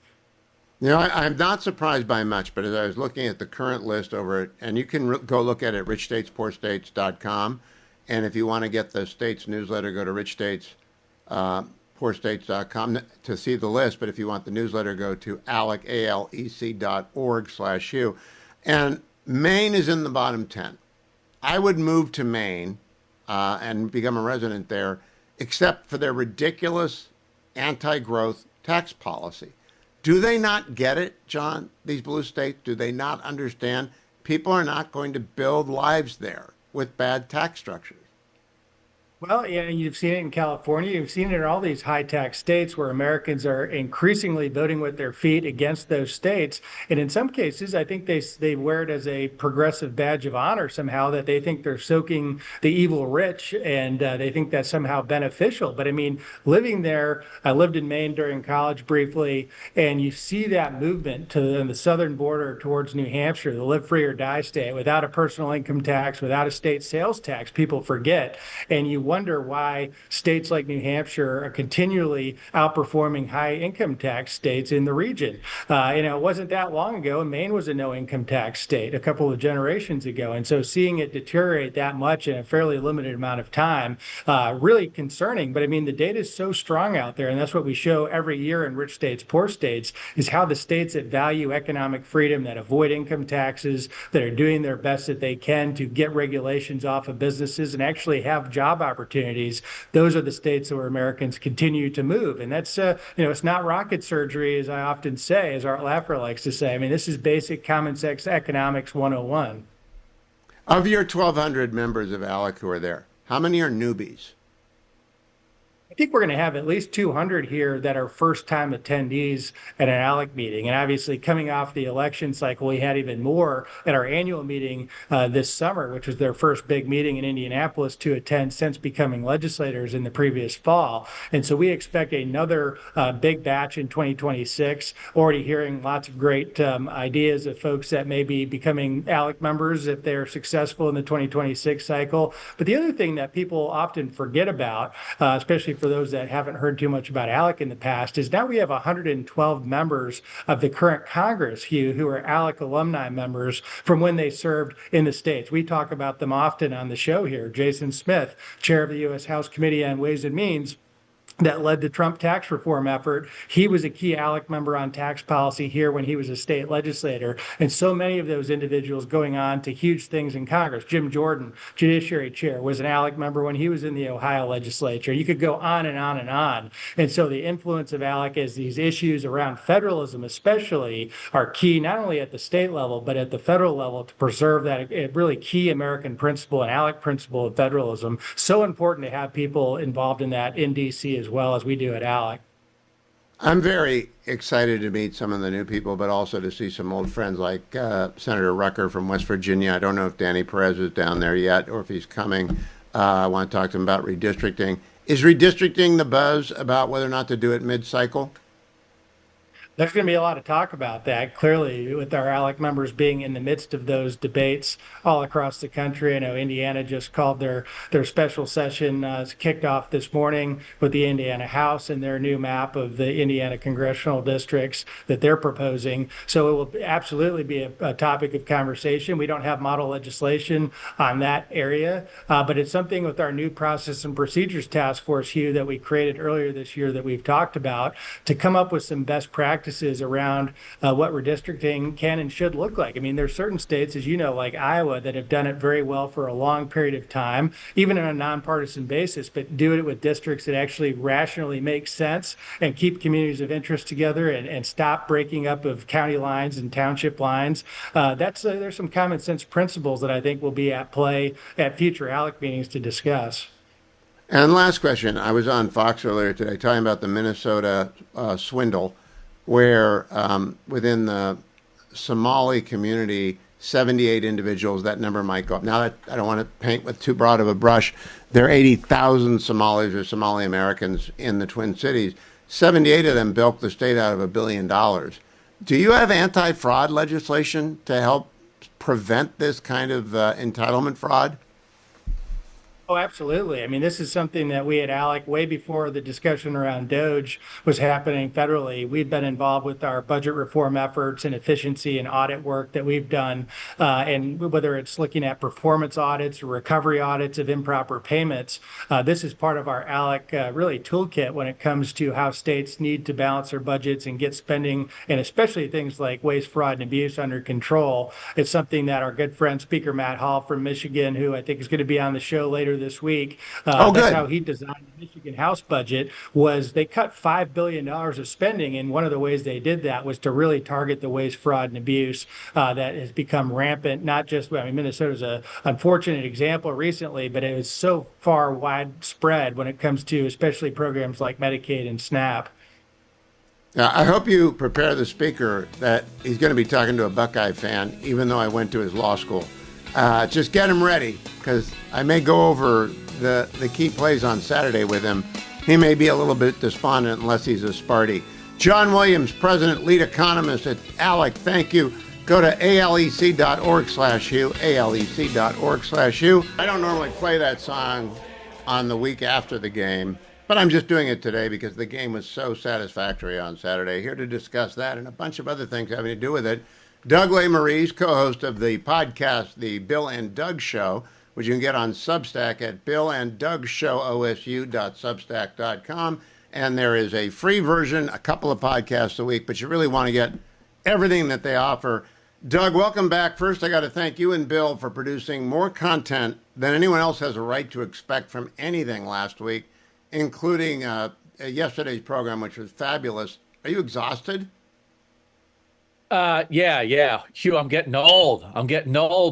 I'm not surprised by much, but as I was looking at the current list over it, and you can go look at it, richstatespoorstates.com. And if you want to get the state's newsletter, go to richstatespoorstates.com to see the list. But if you want the newsletter, go to alec.org/Hugh. And Maine is in the bottom 10. I would move to Maine and become a resident there, except for their ridiculous anti-growth tax policy. Do they not get it, John? These blue states, do they not understand? People are not going to build lives there with bad tax structures. Well, yeah, you've seen it in California. You've seen it in all these high tax states where Americans are increasingly voting with their feet against those states. And in some cases, I think they wear it as a progressive badge of honor somehow, that they think they're soaking the evil rich, and they think that's somehow beneficial. But I mean, living there, I lived in Maine during college briefly, and you see that movement to the southern border towards New Hampshire, the live free or die state, without a personal income tax, without a state sales tax. People forget. And you wonder why states like New Hampshire are continually outperforming high income tax states in the region. It wasn't that long ago, and Maine was a no income tax state a couple of generations ago. And so seeing it deteriorate that much in a fairly limited amount of time, really concerning. But I mean, the data is so strong out there, and that's what we show every year in Rich States, Poor States, is how the states that value economic freedom, that avoid income taxes, that are doing their best that they can to get regulations off of businesses and actually have job opportunities. Those are the states where Americans continue to move. And that's, it's not rocket surgery, as I often say, as Art Laffer likes to say. I mean, this is basic common sense economics 101. Of your 1,200 members of ALEC who are there, how many are newbies? I think we're going to have at least 200 here that are first-time attendees at an ALEC meeting. And obviously, coming off the election cycle, we had even more at our annual meeting this summer, which was their first big meeting in Indianapolis to attend since becoming legislators in the previous fall. And so we expect another big batch in 2026, already hearing lots of great ideas of folks that may be becoming ALEC members if they're successful in the 2026 cycle. But the other thing that people often forget about, especially for those that haven't heard too much about ALEC in the past, is now we have 112 members of the current Congress, Hugh, who are ALEC alumni members from when they served in the states. We talk about them often on the show here. Jason Smith, chair of the U.S. House Committee on Ways and Means, that led the Trump tax reform effort. He was a key ALEC member on tax policy here when he was a state legislator. And so many of those individuals going on to huge things in Congress. Jim Jordan, Judiciary Chair, was an ALEC member when he was in the Ohio legislature. You could go on and on and on. And so the influence of ALEC as these issues around federalism especially are key, not only at the state level, but at the federal level, to preserve that really key American principle and ALEC principle of federalism. So important to have people involved in that in D.C. as well as we do at ALEC. I'm very excited to meet some of the new people, but also to see some old friends like Senator Rucker from West Virginia. I don't know if Danny Perez is down there yet or if he's coming. I want to talk to him about redistricting. Is redistricting the buzz about whether or not to do it mid-cycle? There's going to be a lot of talk about that, clearly, with our ALEC members being in the midst of those debates all across the country. I know Indiana just called their special session, kicked off this morning with the Indiana House and their new map of the Indiana congressional districts that they're proposing. So it will absolutely be a topic of conversation. We don't have model legislation on that area, but it's something with our new process and procedures task force, Hugh, that we created earlier this year that we've talked about to come up with some best practices practices around what redistricting can and should look like. I mean, there's certain states, as you know, like Iowa, that have done it very well for a long period of time, even on a nonpartisan basis, but do it with districts that actually rationally make sense and keep communities of interest together and stop breaking up of county lines and township lines. There's some common sense principles that I think will be at play at future ALEC meetings to discuss. And last question. I was on Fox earlier today talking about the Minnesota swindle, where within the Somali community, 78 individuals, that number might go up. Now, that I don't want to paint with too broad of a brush. There are 80,000 Somalis or Somali Americans in the Twin Cities. 78 of them bilked the state out of $1 billion. Do you have anti-fraud legislation to help prevent this kind of entitlement fraud? Oh, absolutely. I mean, this is something that we at ALEC, way before the discussion around DOGE was happening federally, we've been involved with our budget reform efforts and efficiency and audit work that we've done. And whether it's looking at performance audits or recovery audits of improper payments, this is part of our ALEC really toolkit when it comes to how states need to balance their budgets and get spending, and especially things like waste, fraud, and abuse under control. It's something that our good friend, Speaker Matt Hall from Michigan, who I think is going to be on the show later this week. That's how he designed the Michigan House budget. Was they cut $5 billion of spending, and one of the ways they did that was to really target the waste, fraud, and abuse that has become rampant. Not just, I mean, Minnesota's an unfortunate example recently, but it was so far widespread when it comes to especially programs like Medicaid and SNAP. Now, I hope you prepare the speaker that he's going to be talking to a Buckeye fan, even though I went to his law school. Just get him ready, because I may go over the key plays on Saturday with him. He may be a little bit despondent unless he's a Sparty. John Williams, president, lead economist at ALEC, thank you. Go to alec.org/Hugh, alec.org/Hugh. I don't normally play that song on the week after the game, but I'm just doing it today because the game was so satisfactory on Saturday. Here to discuss that and a bunch of other things having to do with it, Doug Lesmerises, co-host of the podcast, The Bill and Doug Show, which you can get on Substack at billanddougshowosu.substack.com. And there is a free version, a couple of podcasts a week, but you really want to get everything that they offer. Doug, welcome back. First, I got to thank you and Bill for producing more content than anyone else has a right to expect from anything last week, including yesterday's program, which was fabulous. Are you exhausted? Yeah. Hugh, I'm getting old,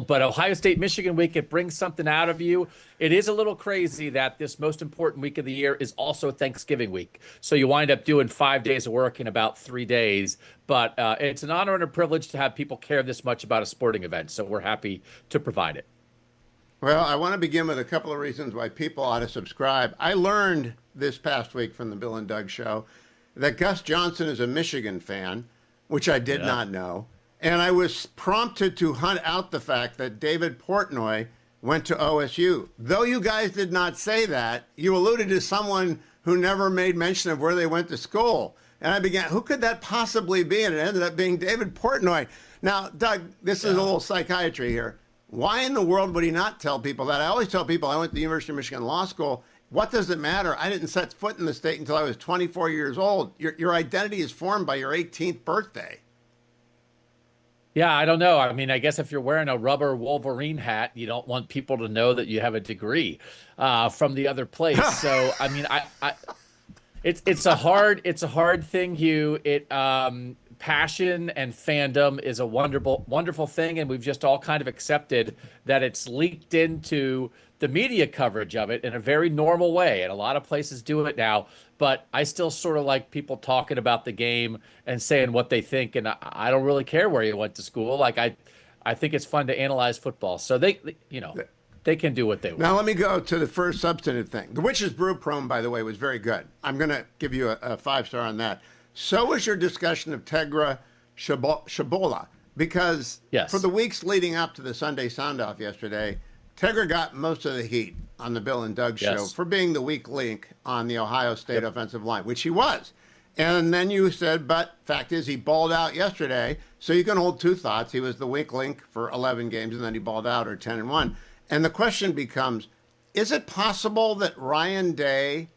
but Ohio State, Michigan week, it brings something out of you. It is a little crazy that this most important week of the year is also Thanksgiving week. So you wind up doing 5 days of work in about 3 days, but it's an honor and a privilege to have people care this much about a sporting event. So we're happy to provide it. Well, I want to begin with a couple of reasons why people ought to subscribe. I learned this past week from the Bill and Doug Show that Gus Johnson is a Michigan fan, which I did not know. And I was prompted to hunt out the fact that David Portnoy went to OSU. Though you guys did not say that, you alluded to someone who never made mention of where they went to school. And I began, who could that possibly be? And it ended up being David Portnoy. Now, Doug, this is a little psychiatry here. Why in the world would he not tell people that? I always tell people I went to the University of Michigan Law School. What does it matter? I didn't set foot in the state until I was 24 years old. Your identity is formed by your 18th birthday. Yeah, I don't know. I mean, I guess if you're wearing a rubber Wolverine hat, you don't want people to know that you have a degree from the other place. So, I mean, it's a hard thing, Hugh. Passion and fandom is a wonderful thing, and we've just all kind of accepted that it's leaked into the media coverage of it in a very normal way, and a lot of places do it now. But I still sort of like people talking about the game and saying what they think, and I don't really care where you went to school. Like I think it's fun to analyze football, so they can do what they want. Now let me go to the first substantive thing. The Witch's Brew promo, by the way, was very good. I'm going to give you a 5-star on that. So was your discussion of Tegra Shabola, because for the weeks leading up to the Sunday Sound-Off yesterday, Tegra got most of the heat on the Bill and Doug Show for being the weak link on the Ohio State offensive line, which he was. And then you said, but fact is he balled out yesterday, so you can hold two thoughts. He was the weak link for 11 games, and then he balled out, or 10-1. And the question becomes, is it possible that Ryan Day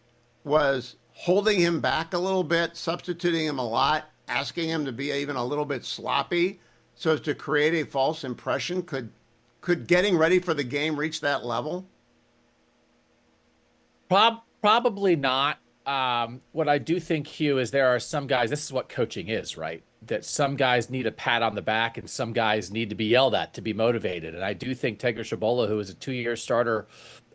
was holding him back a little bit, substituting him a lot, asking him to be even a little bit sloppy so as to create a false impression? Could getting ready for the game reach that level? Probably not. What I do think, Hugh, is there are some guys, this is what coaching is, right? That some guys need a pat on the back and some guys need to be yelled at to be motivated. And I do think Tegor Shabola, who is a 2-year starter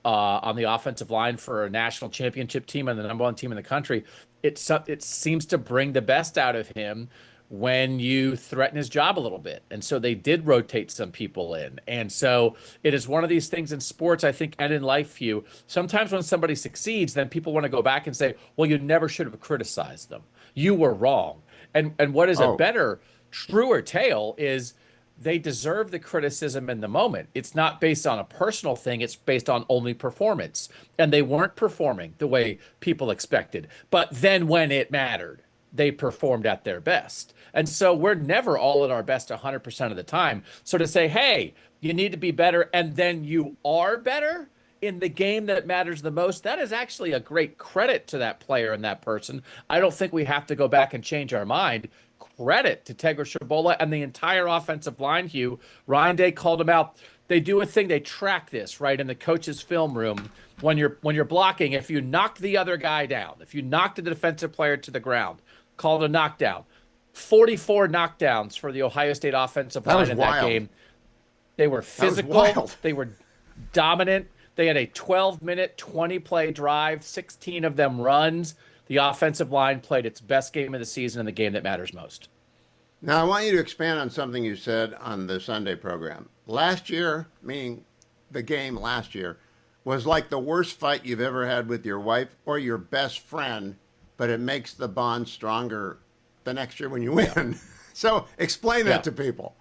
on the offensive line for a national championship team and the number one team in the country, it seems to bring the best out of him when you threaten his job a little bit. And so they did rotate some people in. And so it is one of these things in sports, I think, and in life, Hugh. Sometimes when somebody succeeds, then people want to go back and say, well, you never should have criticized them. You were wrong. And what is a better, truer tale is they deserve the criticism in the moment. It's not based on a personal thing. It's based on only performance. And they weren't performing the way people expected. But then when it mattered, they performed at their best. And so we're never all at our best 100% of the time. So to say, hey, you need to be better, and then you are better in the game that matters the most, that is actually a great credit to that player and that person. I don't think we have to go back and change our mind. Credit to Tegor Shabola and the entire offensive line, Hugh. Ryan Day called him out. They do a thing, they track this, right, in the coach's film room. When you're blocking, if you knock the other guy down, if you knock the defensive player to the ground, call it a knockdown. 44 knockdowns for the Ohio State offensive line in that game. They were physical. They were dominant. They had a 12-minute, 20-play drive, 16 of them runs. The offensive line played its best game of the season in the game that matters most. Now, I want you to expand on something you said on the Sunday program. Last year, meaning the game last year, was like the worst fight you've ever had with your wife or your best friend, but it makes the bond stronger the next year when you win. Yeah. So explain that to people.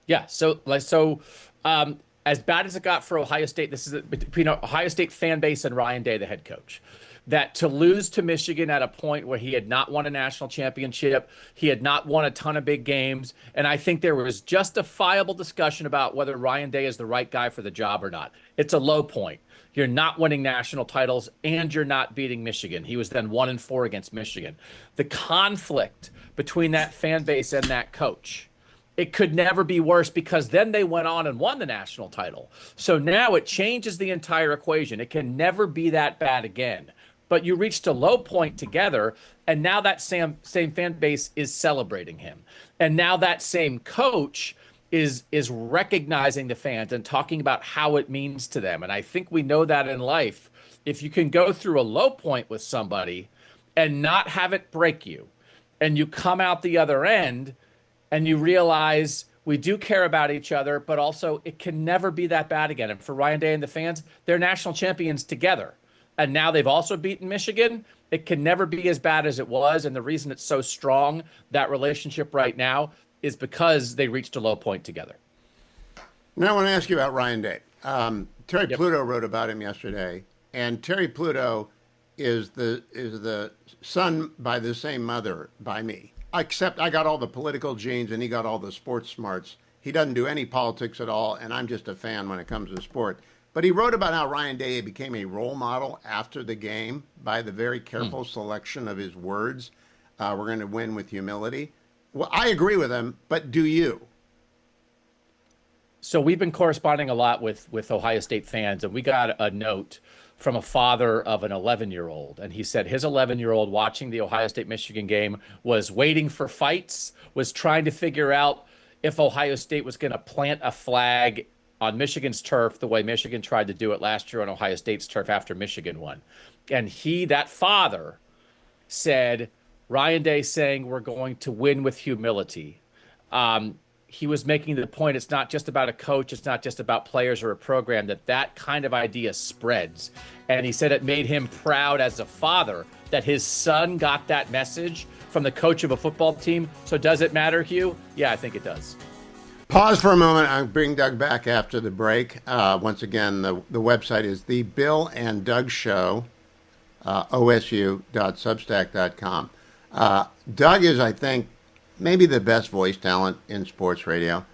Yeah. So as bad as it got for Ohio State, this is between Ohio State fan base and Ryan Day, the head coach, that to lose to Michigan at a point where he had not won a national championship, he had not won a ton of big games, and I think there was justifiable discussion about whether Ryan Day is the right guy for the job or not. It's a low point. You're not winning national titles, and you're not beating Michigan. He was then 1-4 against Michigan. The conflict between that fan base and that coach, it could never be worse, because then they went on and won the national title. So now it changes the entire equation. It can never be that bad again. But you reached a low point together, and now that same fan base is celebrating him. And now that same coach is recognizing the fans and talking about how it means to them. And I think we know that in life. If you can go through a low point with somebody and not have it break you, and you come out the other end and you realize we do care about each other, but also it can never be that bad again. And for Ryan Day and the fans, they're national champions together. And now they've also beaten Michigan. It can never be as bad as it was. And the reason it's so strong, that relationship right now, is because they reached a low point together. Now I want to ask you about Ryan Day. Terry Pluto wrote about him yesterday. And Terry Pluto is the son by the same mother by me. Except I got all the political genes and he got all the sports smarts. He doesn't do any politics at all, and I'm just a fan when it comes to sport. But he wrote about how Ryan Day became a role model after the game by the very careful selection of his words. We're going to win with humility. Well, I agree with him, but do you? So we've been corresponding a lot with Ohio State fans, and we got a note from a father of an 11-year-old. And he said his 11-year-old watching the Ohio State-Michigan game was waiting for fights, was trying to figure out if Ohio State was going to plant a flag on Michigan's turf the way Michigan tried to do it last year on Ohio State's turf after Michigan won. And that father, said, Ryan Day saying we're going to win with humility. He was making the point it's not just about a coach, it's not just about players or a program, that kind of idea spreads. And he said it made him proud as a father that his son got that message from the coach of a football team. So does it matter, Hugh? Yeah, I think it does. Pause for a moment. I'll bring Doug back after the break. Once again, the website is The Bill and Doug Show, osu.substack.com. Doug is, I think, maybe the best voice talent in sports radio,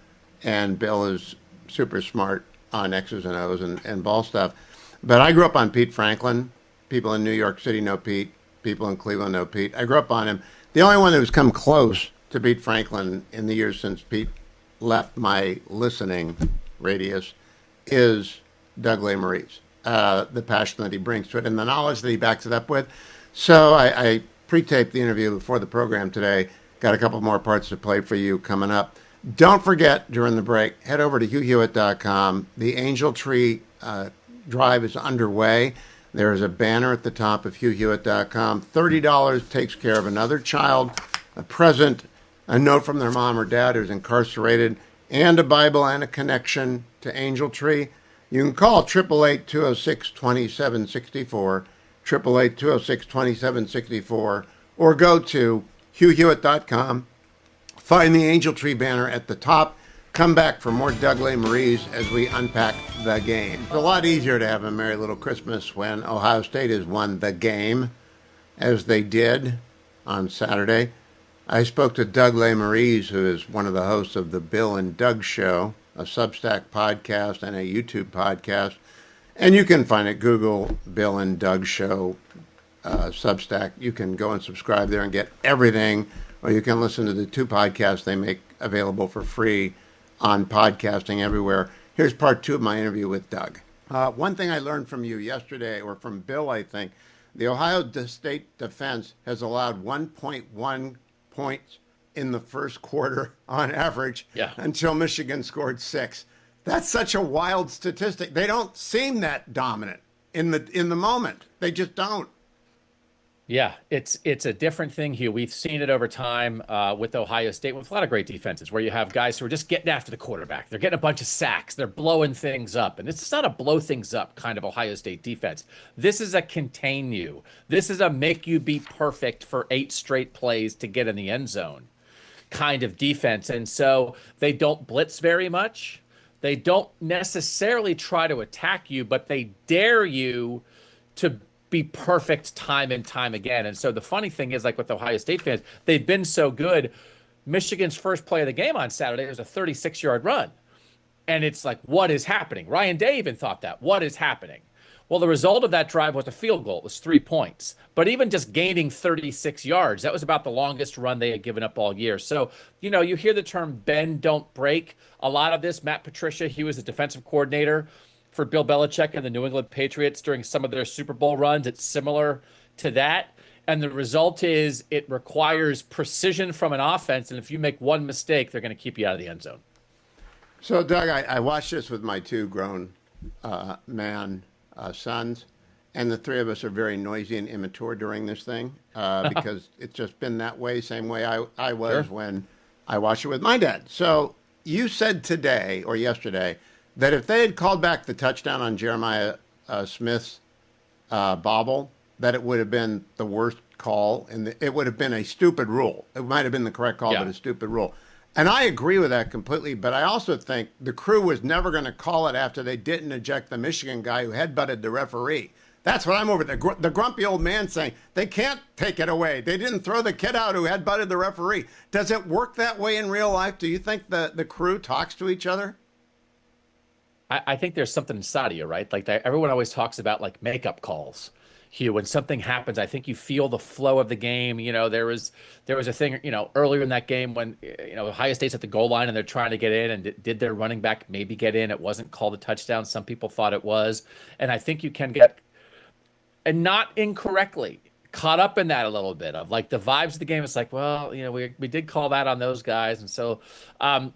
and Bill is super smart on X's and O's and ball stuff. But I grew up on Pete Franklin. People in New York City know Pete. People in Cleveland know Pete. I grew up on him. The only one that has come close to beat Franklin in the years since Pete left my listening radius is Doug Lesmerises. The passion that he brings to it and the knowledge that he backs it up with. So I pre-taped the interview before the program today. Got a couple more parts to play for you coming up. Don't forget, during the break, head over to HughHewitt.com. The Angel Tree drive is underway. There is a banner at the top of HughHewitt.com. $30 takes care of another child, a present, a note from their mom or dad who's incarcerated, and a Bible and a connection to Angel Tree. You can call 888-206-2764, 888-206-2764, or go to HughHewitt.com. Find the Angel Tree banner at the top. Come back for more Doug Lesmerises as we unpack the game. It's a lot easier to have a merry little Christmas when Ohio State has won the game, as they did on Saturday. I spoke to Doug Lesmerises, who is one of the hosts of the Bill and Doug Show, a Substack podcast and a YouTube podcast. And you can find it, Google Bill and Doug Show, Substack. You can go and subscribe there and get everything, or you can listen to the 2 podcasts they make available for free on podcasting everywhere. Here's part 2 of my interview with Doug. One thing I learned from you yesterday, or from Bill, I think, the Ohio State defense has allowed 1.1 points in the first quarter on average until Michigan scored 6. That's such a wild statistic. They don't seem that dominant in the moment. They just don't. Yeah, it's a different thing, Hugh. We've seen it over time with Ohio State with a lot of great defenses where you have guys who are just getting after the quarterback. They're getting a bunch of sacks. They're blowing things up. And it's not a blow things up kind of Ohio State defense. This is a contain you. This is a make you be perfect for 8 straight plays to get in the end zone kind of defense. And so they don't blitz very much. They don't necessarily try to attack you, but they dare you to be perfect time and time again. And so the funny thing is, like with Ohio State fans, they've been so good. Michigan's first play of the game on Saturday was a 36-yard run. And it's like, what is happening? Ryan Day even thought that. What is happening? Well, the result of that drive was a field goal. It was 3 points. But even just gaining 36 yards, that was about the longest run they had given up all year. So, you know, you hear the term bend, don't break. A lot of this, Matt Patricia, he was the defensive coordinator for Bill Belichick and the New England Patriots during some of their Super Bowl runs. It's similar to that. And the result is it requires precision from an offense. And if you make one mistake, they're going to keep you out of the end zone. So, Doug, I watched this with my 2 grown sons, and the 3 of us are very noisy and immature during this thing because it's just been that way, same way I was when I watched it with my dad. So you said today or yesterday that if they had called back the touchdown on Jeremiah Smith's bobble, that it would have been the worst call, and it would have been a stupid rule. It might have been the correct call, but a stupid rule. And I agree with that completely, but I also think the crew was never going to call it after they didn't eject the Michigan guy who headbutted the referee. That's what I'm over there. The grumpy old man saying they can't take it away. They didn't throw the kid out who headbutted the referee. Does it work that way in real life? Do you think the crew talks to each other? I think there's something inside of you, right? Like everyone always talks about like makeup calls. Hugh, when something happens, I think you feel the flow of the game. You know, there was a thing, you know, earlier in that game when, you know, Ohio State's at the goal line and they're trying to get in, and did their running back maybe get in? It wasn't called a touchdown. Some people thought it was. And I think you can get, and not incorrectly, caught up in that a little bit of like the vibes of the game. It's like, well, you know, we did call that on those guys. And so,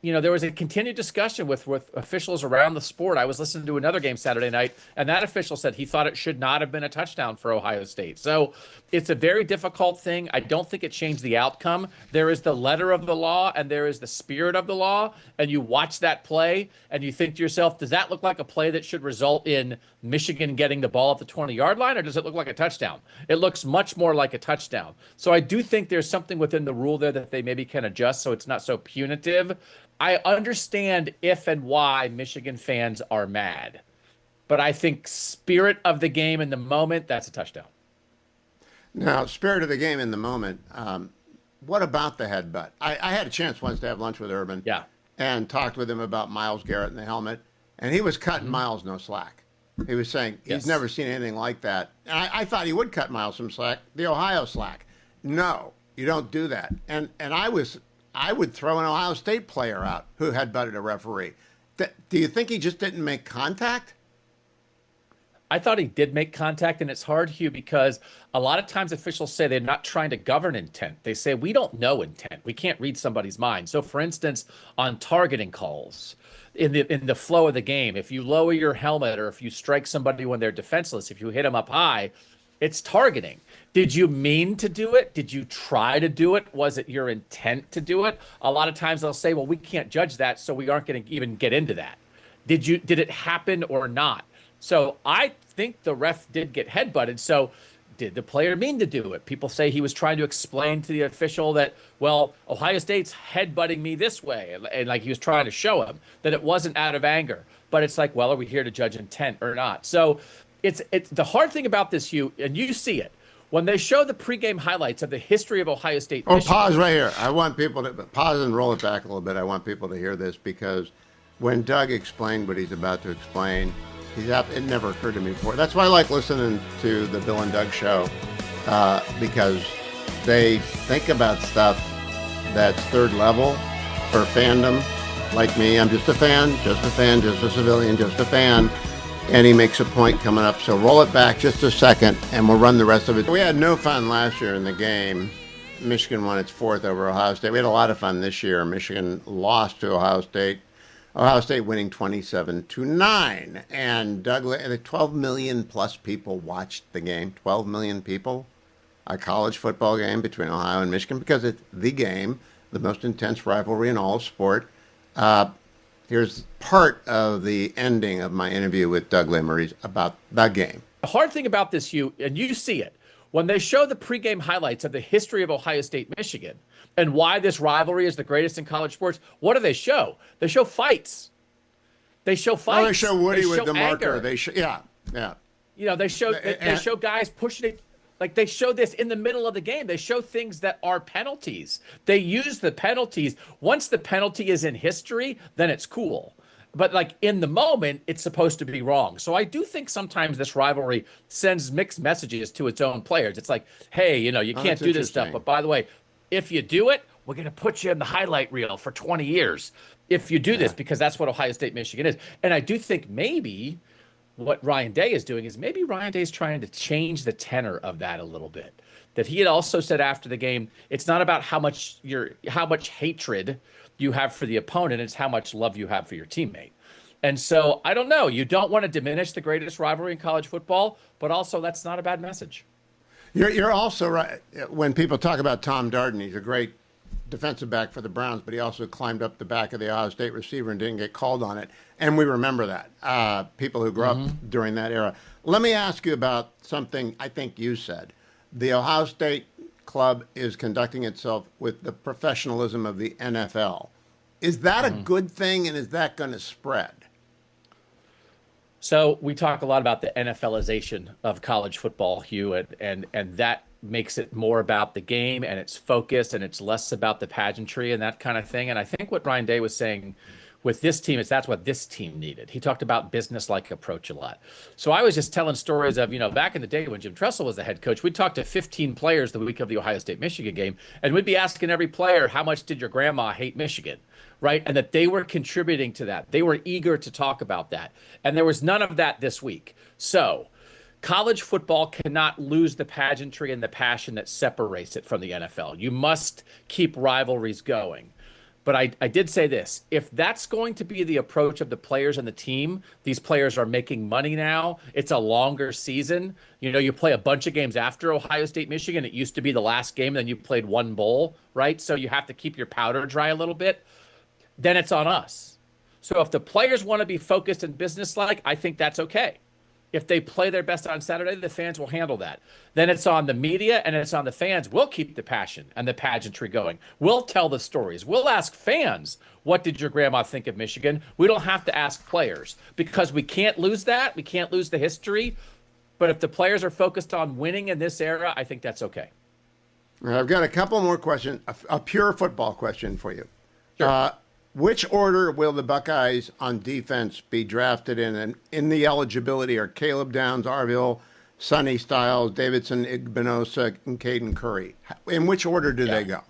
you know, there was a continued discussion with officials around the sport. I was listening to another game Saturday night, and that official said he thought it should not have been a touchdown for Ohio State. So it's a very difficult thing. I don't think it changed the outcome. There is the letter of the law and there is the spirit of the law. And you watch that play and you think to yourself, does that look like a play that should result in Michigan getting the ball at the 20-yard line, or does it look like a touchdown? It looks much more like a touchdown. So I do think there's something within the rule there that they maybe can adjust so it's not so punitive. I understand if and why Michigan fans are mad, but I think spirit of the game in the moment, that's a touchdown. Now, spirit of the game in the moment, what about the headbutt? I had a chance once to have lunch with Urban and talked with him about Myles Garrett and the helmet, and he was cutting Myles no slack. He was saying he's never seen anything like that. And I thought he would cut Myles some slack, the Ohio slack. No, You don't do that. And I would throw an Ohio State player out who had butted a referee. Do you think he just didn't make contact? I thought he did make contact, and it's hard, Hugh, because a lot of times officials say they're not trying to govern intent. They say, we don't know intent. We can't read somebody's mind. So, for instance, on targeting calls, in the flow of the game, if you lower your helmet or if you strike somebody when they're defenseless, if you hit them up high, it's targeting. Did you mean to do it? Did you try to do it? Was it your intent to do it? A lot of times they'll say, well, we can't judge that, so we aren't going to even get into that. Did it happen or not? So I think the ref did get headbutted. So did the player mean to do it? People say he was trying to explain to the official that, well, Ohio State's headbutting me this way. And like he was trying to show him that it wasn't out of anger. But it's like, well, are we here to judge intent or not? So it's the hard thing about this, Hugh, and you see it. When they show the pregame highlights of the history of Ohio State. Pause right here. I want people to pause and roll it back a little bit. I want people to hear this because when Doug explained what he's about to explain, it never occurred to me before. That's why I like listening to the Bill and Doug show because they think about stuff that's third level for fandom. Like me, I'm just a fan, just a civilian, just a fan. And he makes a point coming up. So roll it back just a second, and we'll run the rest of it. We had no fun last year in the game. Michigan won its fourth over Ohio State. We had a lot of fun this year. Michigan lost to Ohio State. Ohio State winning 27-9. And Doug, 12 million plus people watched the game. 12 million people. A college football game between Ohio and Michigan because it's the game, the most intense rivalry in all of sport. Here's part of the ending of my interview with Doug Lesmerises about the game. The hard thing about this, Hugh, and you see it, when they show the pregame highlights of the history of Ohio State, Michigan, and why this rivalry is the greatest in college sports, what do they show? They show fights. They show fights. Oh, they show Woody with the marker. Anger. They show, yeah. You know, they show guys pushing it. Like they show this in the middle of the game. They show things that are penalties. They use the penalties. Once the penalty is in history, then it's cool. But like in the moment, it's supposed to be wrong. So I do think sometimes this rivalry sends mixed messages to its own players. It's like, hey, you know, you can't do this stuff. But by the way, if you do it, we're going to put you in the highlight reel for 20 years. If you do this, because that's what Ohio State, Michigan is. And I do think maybe what Ryan Day is doing is maybe Ryan Day is trying to change the tenor of that a little bit. That he had also said after the game, it's not about how much hatred you have for the opponent, it's how much love you have for your teammate. And so I don't know. You don't want to diminish the greatest rivalry in college football, but also that's not a bad message. You're also right. When people talk about Tom Darden, he's a great defensive back for the Browns, but he also climbed up the back of the Ohio State receiver and didn't get called on it. And we remember that, people who grew up during that era. Let me ask you about something I think you said. The Ohio State club is conducting itself with the professionalism of the NFL. Is that a good thing, and is that going to spread? So we talk a lot about the NFLization of college football, Hugh, and that makes it more about the game and its focus, and it's less about the pageantry and that kind of thing. And I think what Ryan Day was saying with this team is that's what this team needed. He talked about business-like approach a lot. So I was just telling stories of, you know, back in the day when Jim Tressel was the head coach, we'd talk to 15 players the week of the Ohio State-Michigan game, and we'd be asking every player, how much did your grandma hate Michigan? Right? And that they were contributing to that. They were eager to talk about that. And there was none of that this week. So college football cannot lose the pageantry and the passion that separates it from the NFL. You must keep rivalries going. But I did say this, if that's going to be the approach of the players and the team, these players are making money now. It's a longer season. You know, you play a bunch of games after Ohio State, Michigan. It used to be the last game, then you played one bowl, right? So you have to keep your powder dry a little bit. Then it's on us. So if the players want to be focused and businesslike, I think that's okay. If they play their best on Saturday, the fans will handle that. Then it's on the media and it's on the fans. We'll keep the passion and the pageantry going. We'll tell the stories. We'll ask fans, what did your grandma think of Michigan? We don't have to ask players because we can't lose that. We can't lose the history. But if the players are focused on winning in this era, I think that's okay. I've got a couple more questions, a pure football question for you. Sure. Which order will the Buckeyes on defense be drafted in? And in the eligibility are Caleb Downs, Arville, Sonny Styles, Davidson Igbinosa, and Caden Curry. In which order do they go?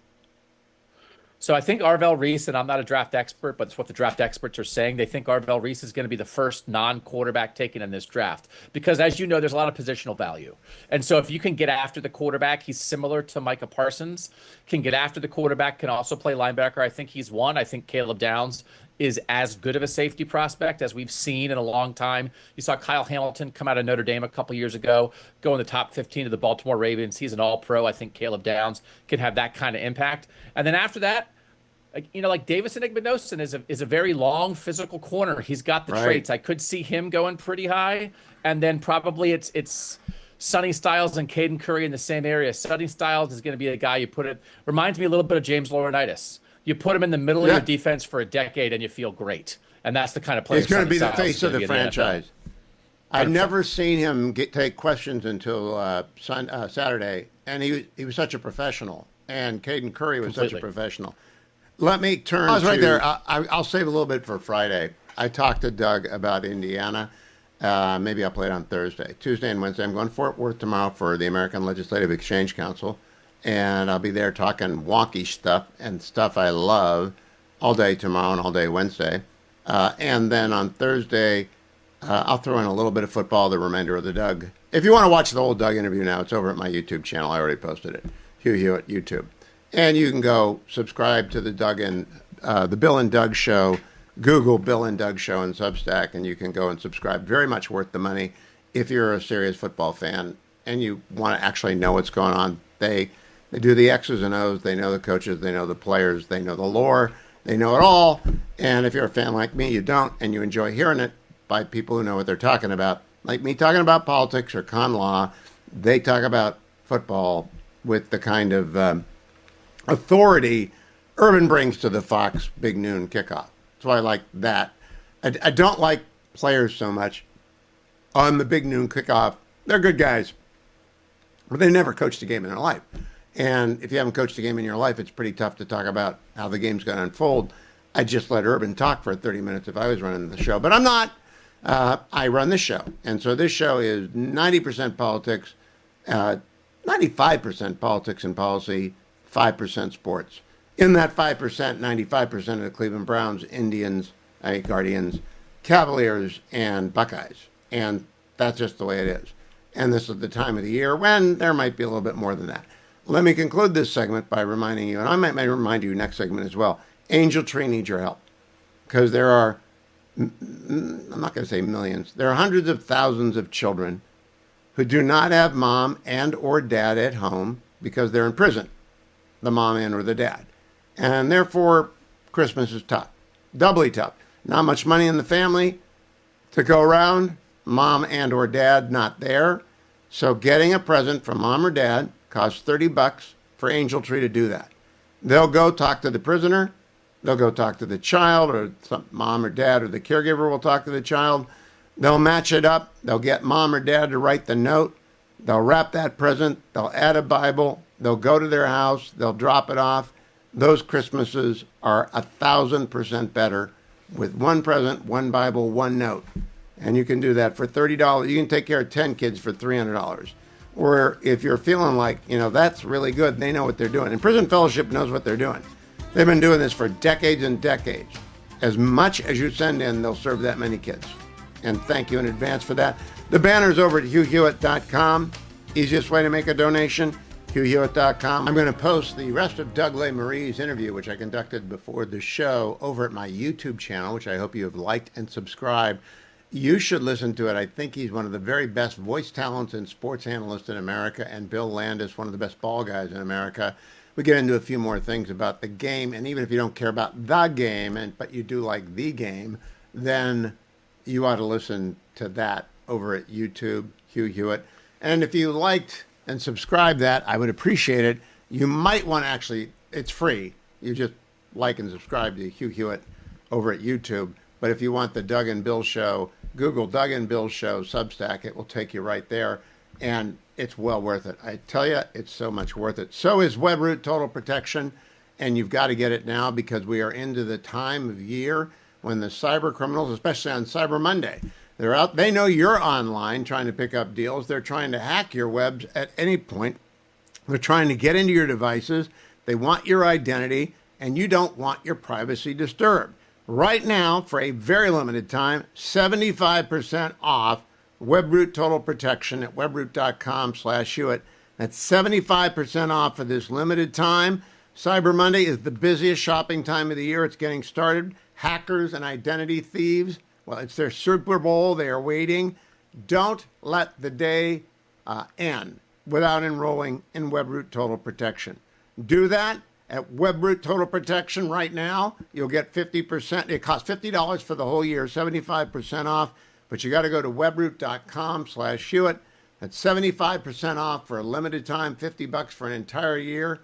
So I think Arvell Reese, and I'm not a draft expert, but it's what the draft experts are saying. They think Arvell Reese is going to be the first non-quarterback taken in this draft because, as you know, there's a lot of positional value. And so if you can get after the quarterback, he's similar to Micah Parsons, can get after the quarterback, can also play linebacker. I think he's one. I think Caleb Downs is as good of a safety prospect as we've seen in a long time. You saw Kyle Hamilton come out of Notre Dame a couple years ago, go in the top 15 of the Baltimore Ravens. He's an all-pro. I think Caleb Downs can have that kind of impact. And then after that, like Davison Igbinosun is a very long physical corner. He's got the traits. I could see him going pretty high. And then probably it's Sonny Styles and Caden Curry in the same area. Sonny Styles is going to be a guy you put it. Reminds me a little bit of James Laurinaitis. You put him in the middle of your defense for a decade and you feel great. And that's the kind of player he's going to be the face of the franchise. I've never seen him take questions until Saturday, and he was such a professional. And Caden Curry was such a professional. Let me turn. I was right there. I'll save a little bit for Friday. I talked to Doug about Indiana. Maybe I'll play it on Thursday. Tuesday and Wednesday, I'm going to Fort Worth tomorrow for the American Legislative Exchange Council. And I'll be there talking wonky stuff and stuff I love all day tomorrow and all day Wednesday. And then on Thursday, I'll throw in a little bit of football, the remainder of the Doug. If you want to watch the whole Doug interview now, it's over at my YouTube channel. I already posted it. Hugh Hewitt YouTube. And you can go subscribe to the Bill and Doug Show. Google Bill and Doug Show and Substack, and you can go and subscribe. Very much worth the money if you're a serious football fan and you want to actually know what's going on. They do the X's and O's. They know the coaches. They know the players. They know the lore. They know it all. And if you're a fan like me, you don't, and you enjoy hearing it by people who know what they're talking about, like me talking about politics or con law. They talk about football with the kind of authority Urban brings to the Fox Big Noon kickoff. So I like that. I don't like players so much on the Big Noon kickoff. They're good guys, but they never coached a game in their life. And if you haven't coached a game in your life, it's pretty tough to talk about how the game's going to unfold. I'd just let Urban talk for 30 minutes if I was running the show, but I'm not. I run this show. And so this show is 90% politics, 95% politics and policy, 5% sports. In that 5%, 95% of the Cleveland Browns, Indians, Guardians, Cavaliers, and Buckeyes. And that's just the way it is. And this is the time of the year when there might be a little bit more than that. Let me conclude this segment by reminding you, and I might remind you next segment as well, Angel Tree needs your help. Because there are, I'm not going to say millions, there are hundreds of thousands of children who do not have mom and or dad at home because they're in prison, the mom and or the dad. And therefore, Christmas is tough, doubly tough. Not much money in the family to go around, mom and or dad not there. So getting a present from mom or dad costs $30 for Angel Tree to do that. They'll go talk to the prisoner. They'll go talk to the child, or some mom or dad or the caregiver will talk to the child. They'll match it up. They'll get mom or dad to write the note. They'll wrap that present. They'll add a Bible. They'll go to their house. They'll drop it off. Those Christmases are 1,000% better with one present, one Bible, one note. And you can do that for $30. You can take care of 10 kids for $300. Or if you're feeling like, that's really good, they know what they're doing. And Prison Fellowship knows what they're doing. They've been doing this for decades and decades. As much as you send in, they'll serve that many kids. And thank you in advance for that. The banner's over at HughHewitt.com. Easiest way to make a donation, HughHewitt.com. I'm going to post the rest of Doug LeMarie's interview, which I conducted before the show, over at my YouTube channel, which I hope you have liked and subscribed. You should listen to it. I think he's one of the very best voice talents and sports analysts in America, and Bill Landis, one of the best ball guys in America. We get into a few more things about the game, and even if you don't care about the game, but you do like the game, then you ought to listen to that over at YouTube, Hugh Hewitt. And if you liked and subscribed that, I would appreciate it. You might want to actually, it's free. You just like and subscribe to Hugh Hewitt over at YouTube. But if you want the Doug and Bill Show, Google Doug and Bill Show Substack. It will take you right there. And it's well worth it. I tell you, it's so much worth it. So is WebRoot Total Protection. And you've got to get it now because we are into the time of year when the cyber criminals, especially on Cyber Monday, They're out. They know you're online trying to pick up deals. They're trying to hack your webs at any point. They're trying to get into your devices. They want your identity, and you don't want your privacy disturbed. Right now, for a very limited time, 75% off WebRoot Total Protection at webroot.com/Hewitt. That's 75% off for this limited time. Cyber Monday is the busiest shopping time of the year. It's getting started. Hackers and identity thieves, well, it's their Super Bowl. They are waiting. Don't let the day end without enrolling in WebRoot Total Protection. Do that at WebRoot Total Protection right now. You'll get 50%. It costs $50 for the whole year, 75% off. But you got to go to webroot.com/Hewitt. That's 75% off for a limited time, $50 for an entire year.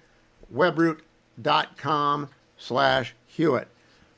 webroot.com/Hewitt.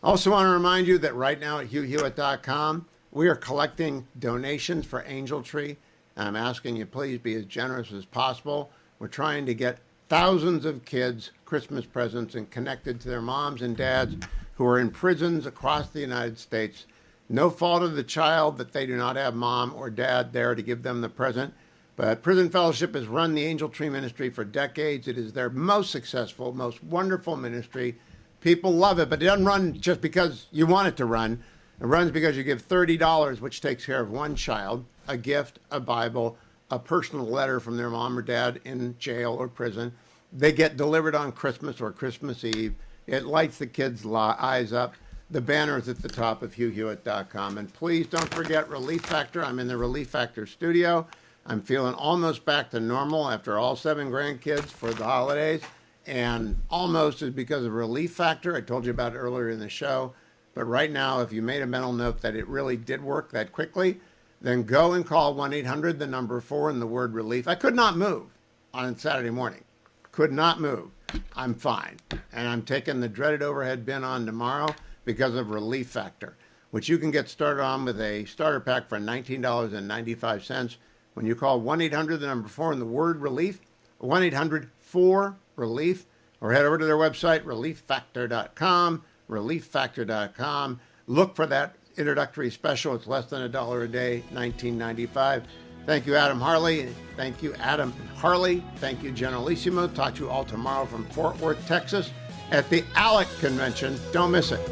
Also want to remind you that right now at HughHewitt.com, we are collecting donations for Angel Tree. And I'm asking you, please be as generous as possible. We're trying to get thousands of kids Christmas presents and connected to their moms and dads who are in prisons across the United States. No fault of the child that they do not have mom or dad there to give them the present. But Prison Fellowship has run the Angel Tree Ministry for decades. It is their most successful, most wonderful ministry. People love it, but it doesn't run just because you want it to run. It runs because you give $30, which takes care of one child, a gift, a Bible, a personal letter from their mom or dad in jail or prison. They get delivered on Christmas or Christmas Eve. It lights the kids' eyes up. The banner is at the top of HughHewitt.com. And please don't forget Relief Factor. I'm in the Relief Factor studio. I'm feeling almost back to normal after all 7 grandkids for the holidays. And almost is because of Relief Factor. I told you about it earlier in the show. But right now, if you made a mental note that it really did work that quickly, then go and call 1-800, the number 4, and the word relief. I could not move on Saturday morning. Could not move. I'm fine. And I'm taking the dreaded overhead bin on tomorrow because of Relief Factor, which you can get started on with a starter pack for $19.95 when you call 1-800, the number 4, and the word relief, 1-800-4-RELIEF, or head over to their website, relieffactor.com, relieffactor.com. Look for that introductory special. It's less than $1 a day, $19.95. Thank you, Adam Harley. Thank you, Adam Harley. Thank you, Generalissimo. Talk to you all tomorrow from Fort Worth, Texas at the ALEC convention. Don't miss it.